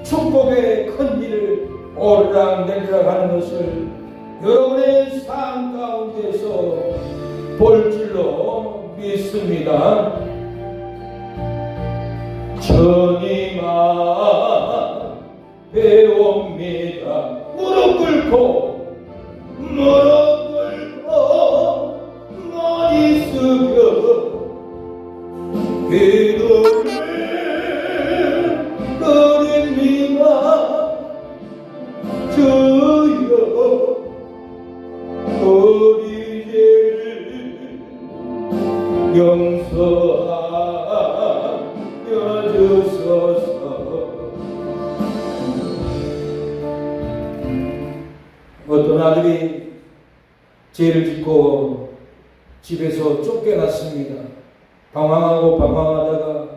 Speaker 1: 축복의 큰 일을 오르락 내리락 하는 것을 여러분의 삶 가운데서 볼 줄로 믿습니다. 전이만 배웁니다. 무릎 꿇고 머리 숙여 기도를 드립니다. 주여 우리 죄를 용서하여 주소서. 어떤 아들이 죄를 짓고 집에서 쫓겨났습니다. 방황하고 방황하다가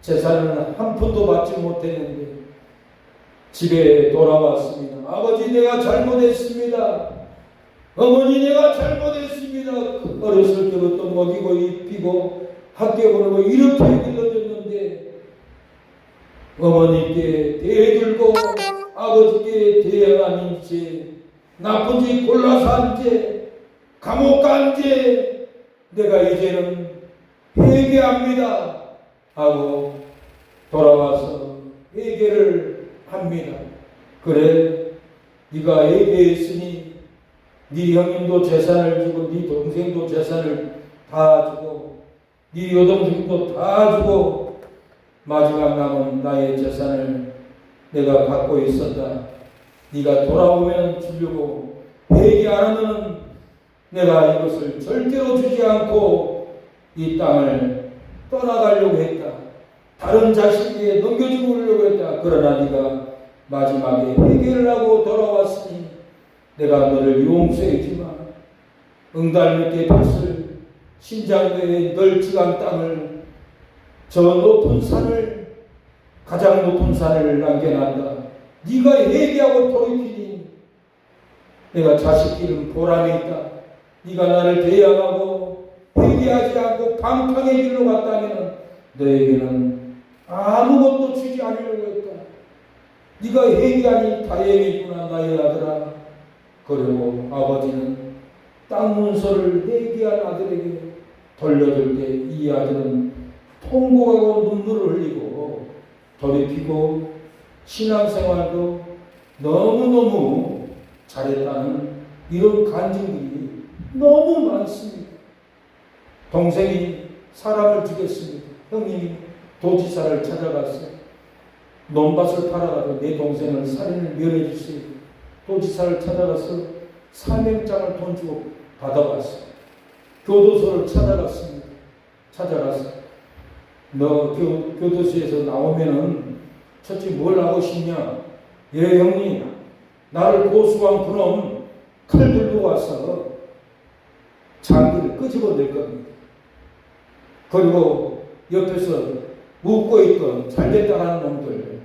Speaker 1: 재산을 한 푼도 받지 못했는데 집에 돌아왔습니다. 아버지 내가 잘못했습니다. 어머니 내가 잘못했습니다. 어렸을 때부터 먹이고 입히고 학교 보내고 이렇게 길러줬는데 어머니께 대들고 아버지께 대항한 죄, 나쁜 죄 골라서 한 죄, 감옥 간 죄, 내가 이제는 회개합니다 하고 돌아와서 회개를 합니다. 그래 네가 회개했으니 네 형님도 재산을 주고 네 동생도 재산을 다 주고 네 여동생도 다 주고 마지막 남은 나의 재산을 내가 갖고 있었다. 네가 돌아오면 주려고 회개 안 하면 내가 이것을 절대로 주지 않고 이 땅을 떠나가려고 했다. 다른 자식에게 넘겨주려고 했다. 그러나 네가 마지막에 회개를 하고 돌아왔으니 내가 너를 용서했지만 응달밑의 밭을 신장대의 널찍한 땅을 저 높은 산을 가장 높은 산을 남겨놨다. 네가 회개하고 돌이키니 내가 자식 기름 보람이 있다. 네가 나를 대항하고 회개하지 않고 방탕의 길로 갔다면 너에게는 아무것도 주지 않으려고 했다. 네가 회개하니 다행이구나 나의 아들아. 그리고 아버지는 땅 문서를 회개한 아들에게 돌려줄 때 이 아들은 통곡하고 눈물을 흘리고 돌이키고 신앙생활도 너무너무 잘했다는 이런 간증들이 너무 많습니다. 동생이 사람을 죽였습니다. 형님이 도지사를 찾아가서 논밭을 팔아가지고 내 동생을 살인을 면해 주세요. 도지사를 찾아가서 사명장을 돈 주고 받아갔어요. 교도소를 찾아갔습니다. 찾아가서 너 교도소에서 나오면은 첫째 뭘 하고 싶냐? 예 형님 나를 고소한 그놈 칼 들고 와서 장기를 끄집어낼 겁니다. 그리고 옆에서 웃고 있던 잘됐다라는 놈들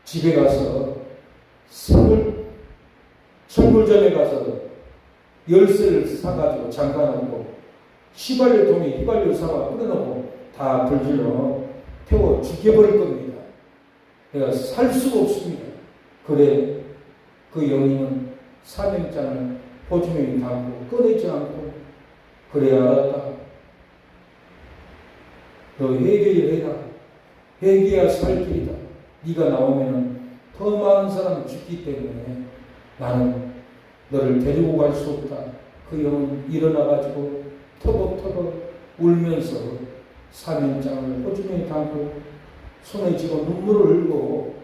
Speaker 1: 집에 가서 철물점에 가서 열쇠를 사가지고 잠가놓고 휘발유통에 휘발유 사가 뿌려놓고 다 불질러 태워 죽여버릴 겁니다. 내가 살 수가 없습니다. 그래 그 영님은 사명장을 호주머니에 담고 꺼내지 않고 그래야 알았다. 너 회개를 해라. 회개야 살 길이다. 네가 나오면은 더 많은 사람이 죽기 때문에 나는 너를 데리고 갈 수 없다. 그 형은 일어나가지고 터벅터벅 울면서 사면장을 호주머니에 담고 손에 쥐고 눈물을 흘리고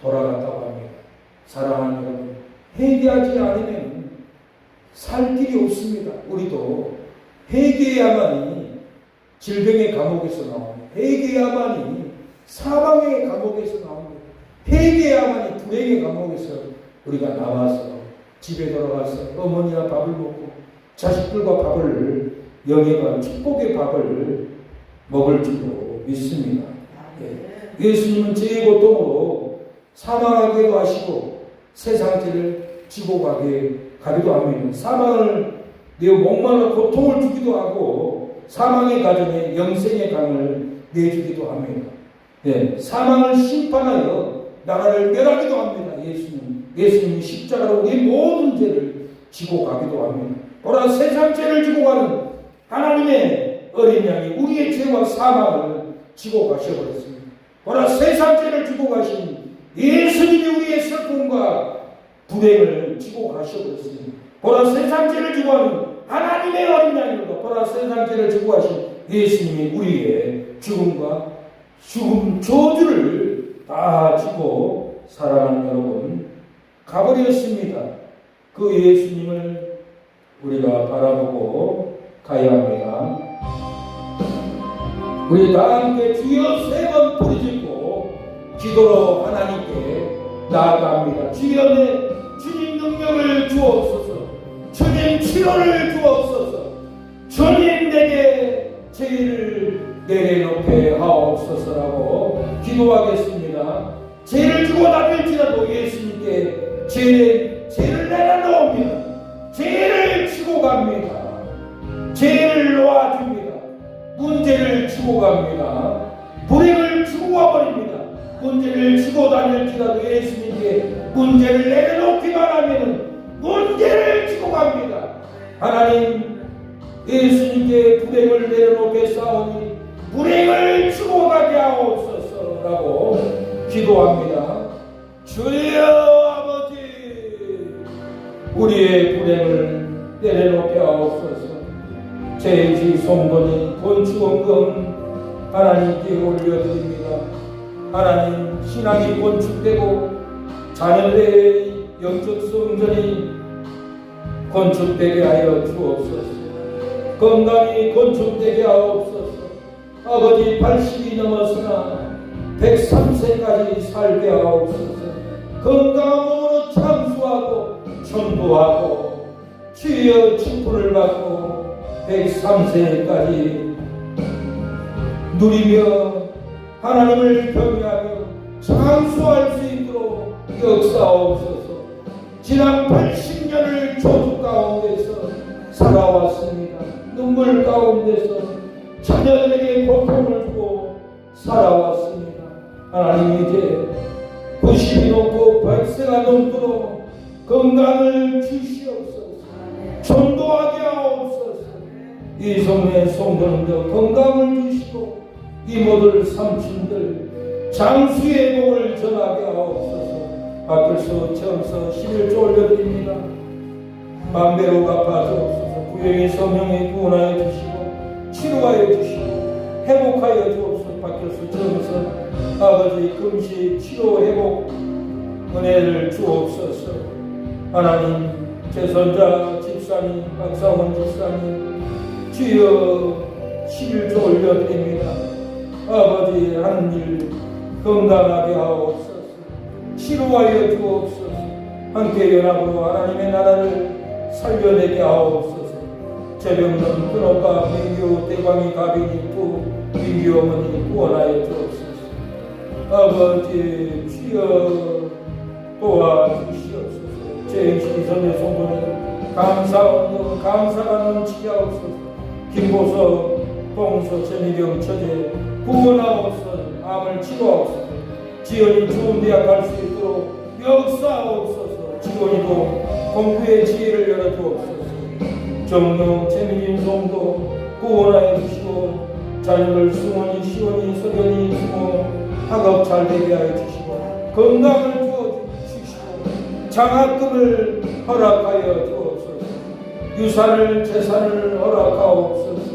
Speaker 1: 돌아갔다고 합니다. 사랑하는 여러분, 회개하지 않으면 살 길이 없습니다. 우리도 회개해야만이 질병의 감옥에서 나옵니다. 회개해야만이 사망의 감옥에서 나옵니다. 회개해야만이 불행의 감옥에서 우리가 나와서 집에 돌아가서 어머니와 밥을 먹고 자식들과 밥을 영예가 축복의 밥을 먹을 줄로 믿습니다. 예. 예수님은 죄의 고통으로 사망하기도 하시고 세상죄를 지고 가기도 합니다. 사망을 내어 목말라 고통을 주기도 하고 사망의 가정에 영생의 강을 내주기도 합니다. 예. 사망을 심판하여 나라를 멸하기도 합니다. 예수님이 십자가로 우리 모든 죄를 지고 가기도 합니다. 보라, 세상 죄를 지고 가는 하나님의 어린 양이 우리의 죄와 사망을 지고 가셔버렸습니다. 보라, 세상 죄를 지고 가신 예수님이 우리의 슬픔과 불행을 지고 가셔버렸습니다. 보라, 세상 죄를 지고 가는 하나님의 어린 양이로다. 보라, 세상 죄를 지고 가신 예수님이 우리의 죽음과 죽음 저주를 다 지고 사랑하는 여러분 가버렸습니다. 그 예수님을 우리가 바라보고 가야 합니다. 우리 다 함께 주여 3번 부르짖고 기도로 하나님께 나아갑니다. 주여, 내 주님 능력을 주옵소서. 주님 치료를 주옵소서. 주님 내게 죄를 내려놓게 하옵소서라고 기도하겠습니다. 죄를 지고 나갈지라도 예수님께 죄를 내려놓으면 죄를 지고 갑니다. 죄를 놓아줍니다. 문제를 지고 갑니다. 불행을 지고 가버립니다. 문제를 지고 다닐지라도 예수님께 문제를 내려놓기만 하면 문제를 지고 갑니다. 하나님, 예수님께 불행을 내려놓겠사오니 불행을 지고 가게 하옵소서라고 기도합니다. 주여 아버지, 우리의 불행을 내려놓게 하옵소서. 제지 송돈이 건축원금 하나님께 올려드립니다. 하나님, 신앙이 건축되고 자녀들의 영적 성전이 건축되게 하여 주옵소서. 건강이 건축되게 하옵소서. 아버지, 80이 넘었으나 103세까지 살게 하옵소서. 건강한 몸으로 참수하고 전도하고 주여 축복을 받고 103세까지 누리며 하나님을 경외하며 장수할 수 있도록 역사하옵소서. 지난 80년을 저주 가운데서 살아왔습니다. 눈물 가운데서 자녀들에게 고통을 주고 살아왔습니다. 하나님, 이제 90이 넘고 100세가 넘도록 건강을 주시옵소서. 전도하게 하옵소서. 이 성의 성도님들 건강을 주시고 이모들 삼촌들 장수의 복을 전하게 하옵소서. 밖에서 채워서 11조 올려드립니다. 만배로 갚아주옵소서. 구영의 성령에 구원하여 주시고 치료하여 주시고 회복하여 주옵소서. 밖에서 채워서 아버지 금식 치료 회복 은혜를 주옵소서. 하나님, 제선자 집사님 박상원 집사님 주여 11조 올려드립니다. 아버지, 하는 일 건강하게 하옵소서. 치료하여 주옵소서. 함께 연합으로 하나님의 나라를 살려내게 하옵소서. 재병든 큰오빠 민규 대광이 가빈이 또 민규 어머니 구원하여 주옵소서. 아버지, 주여 도와주시옵소서. 제20 선의 성도는 감사가 넘치게 하옵소서. 김보석, 봉서, 최미경, 처제 구원하옵소서. 암을 치료하옵소서. 지연이 좋은 대학 갈 수 있도록 역사하옵소서. 직원이도 공부의 지혜를 열어주옵소서. 정령, 최민진 성도 구원하여 주시고 자녀들 승원이, 시원이, 석연이, 승호 학업 잘 되게 하여 주시고 건강을 주어 주시고 장학금을 허락하여 주옵소서. 유산을 재산을 허락하옵소서.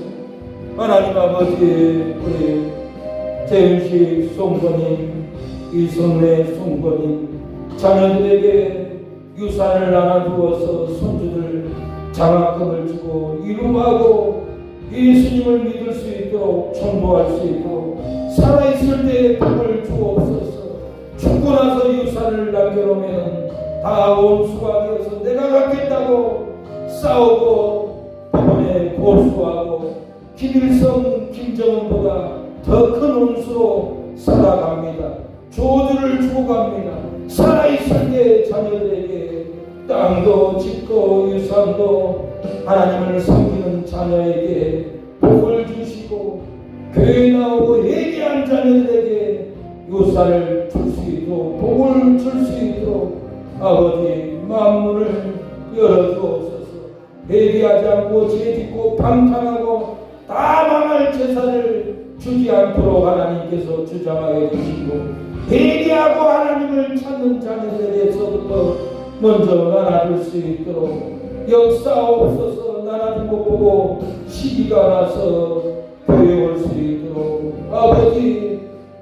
Speaker 1: 하나님 아버지, 우리 재은식 송건인, 이성래 송건인 자녀들에게 유산을 나눠주어서 손주들 장학금을 주고 이루하고 예수님을 믿을 수 있도록 전도할 수 있도록 살아있을 때 복을 주옵소서. 죽고 나서 유산을 남겨놓으면 다 원수가 되어서 내가 갖겠다고 싸우고 법원에 고소하고 김일성, 김정은보다 더 큰 원수로 살아갑니다. 조주를 주고 갑니다. 살아있을 때 자녀들에게 땅도 집도 유산도 하나님을 섬기는 자녀에게 복을 주시고 교회 나오고 회개한 자녀들에게 유산을 줄 수 있도록 복을 줄 수 있도록 아버지 만문을 열어주옵소서. 회개하지 않고 죄짓고 방탕하고 다 망할 제사를 주지 않도록 하나님께서 주장하여 주시고 회개하고 하나님을 찾는 자녀들에게서부터 먼저 나눠줄 수 있도록 역사옵소서. 나눠준 것 보고 시기가 나서 교회 올 수 있도록 아버지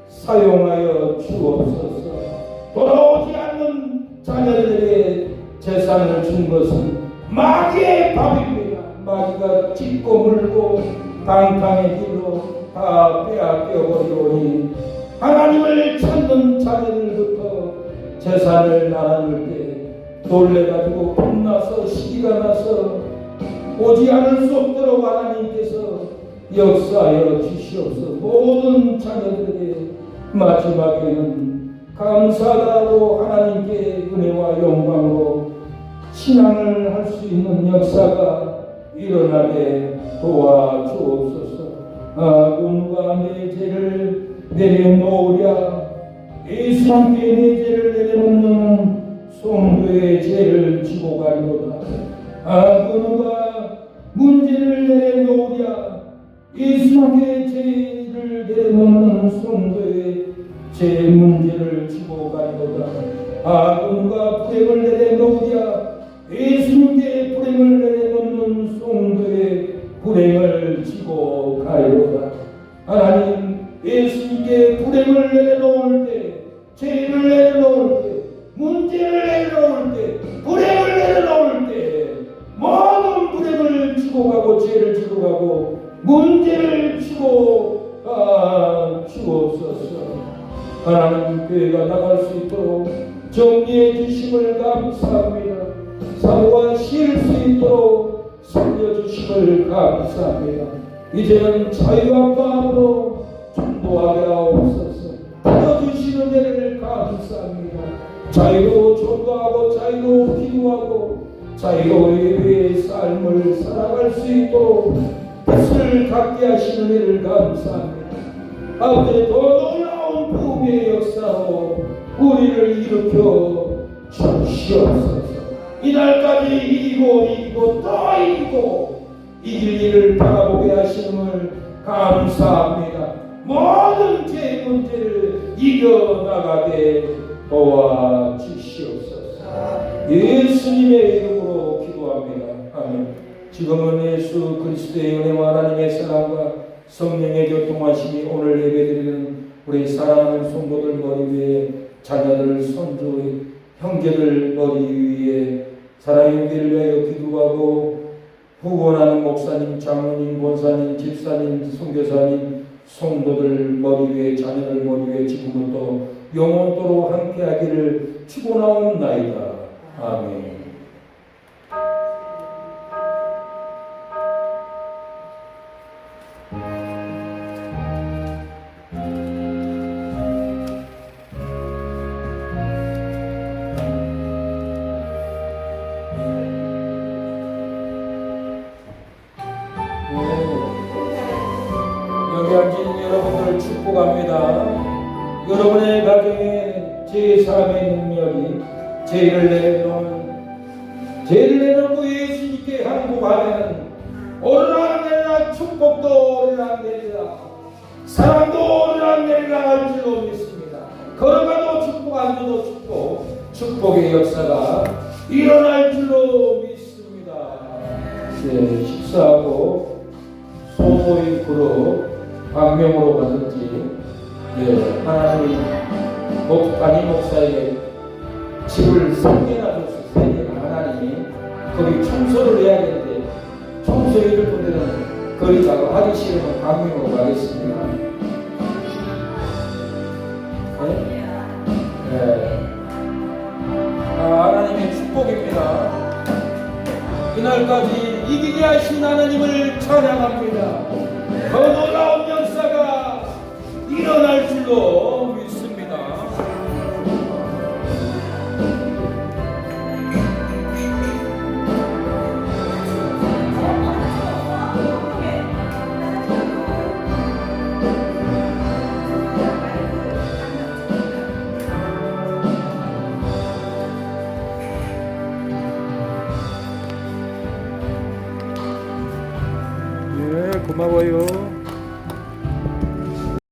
Speaker 1: 사용하여 주옵소서. 돌아오지 않는 자녀들에게 재산을 준 것은 마귀의 밥입니다. 마귀가 찢고 물고 방탕의 길로 다 빼앗겨버리오니 하나님을 찾는 자녀들부터 재산을 나눠줄 때 놀래가지고 분나서 시기가 나서 오지 않을 수 없도록 하나님께서 역사하여 주시옵소서. 모든 자녀들에게 마지막에는 감사하고 하나님께 은혜와 영광으로 신앙을 할 수 있는 역사가 일어나게 도와주옵소서. 누가 내 죄를 내려놓으랴. 예수님께 내 죄를 내려놓는 성도의 죄를 지고 가리로다. 누가 문제를 내려놓으랴. 예수님께 죄를 내려놓는 성도의 죄 문제를 지고 가리로다. 누가 불행을 내려놓으랴. 예수님께 불행을 내려놓는 성도의 불행을 지고 가리로다. 하나님, 예수님께 불행을 내려놓을 때, 죄를 내려놓을 때, 문제를 내려놓을 때, 불행을 내려놓을 때 모든 불행을 지고 가고 죄를 지고 가고 문제를 지고 주옵소서. 하나님, 교회가 나갈 수 있도록 정리해 주심을 감사합니다. 사모가 쉴 수 있도록 살려주심을 감사합니다. 이제는 자유한 마음으로 전도하게 하옵소서. 풀어주시는 은혜를 감사합니다. 자유로 전도하고 자유로 기도하고 자유로 예배의 삶을 살아갈 수 있도록 뜻을 갖게 하시는 은혜를 감사합니다. 아버지, 더 놀라운 부흥의 역사로 우리를 일으켜 주시옵소서. 이날까지 이기고 또 이기고 이길 일을 바라보게 하심을 감사합니다. 모든 죄 문제를 이겨나가게 도와주시옵소서. 예수님의 이름으로 기도합니다. 아멘. 지금은 예수 그리스도의 은혜와 하나님의 사랑과 성령의 교통하심이 오늘 예배드리는 우리 사랑하는 성도들 머리 위에 자녀들, 손주, 형제들 머리 위에 사랑의 교회를 위하여 기도하고 후원하는 목사님, 장로님, 권사님, 집사님, 선교사님, 성도들 머리 위에 자녀들 머리 위에 지금부터 영원토록 함께하기를 축원하옵나이다. 아멘. 여기 앉은 여러분들을 축복합니다. 여러분의 가정에 제3의 능력이 죄를 내려놓고 예수님께 항복하면 오르락내리락 축복도 오르락내리락 사랑도 오르락내리락 줄로 믿습니다. 걸어가도 축복, 앉아도 축복, 축복의 역사가 일어날 줄로 믿습니다. 네, 식사하고 소모임 그룹 방명으로 가든지, 네, 하나님이 담임 목사에게 집을 3개나 줬어요. 3개나. 하나님이 거기 청소를 해야 되는데 청소해줄 분들은 거기 가고 하기 싫으면 방명으로 가겠습니다. 네? 네. 하나님의 축복입니다. 이날까지 이기게 하신 하나님을 찬양합니다. 더 놀라운 역사가 일어날 줄로 믿습니다. 예, 고마워요.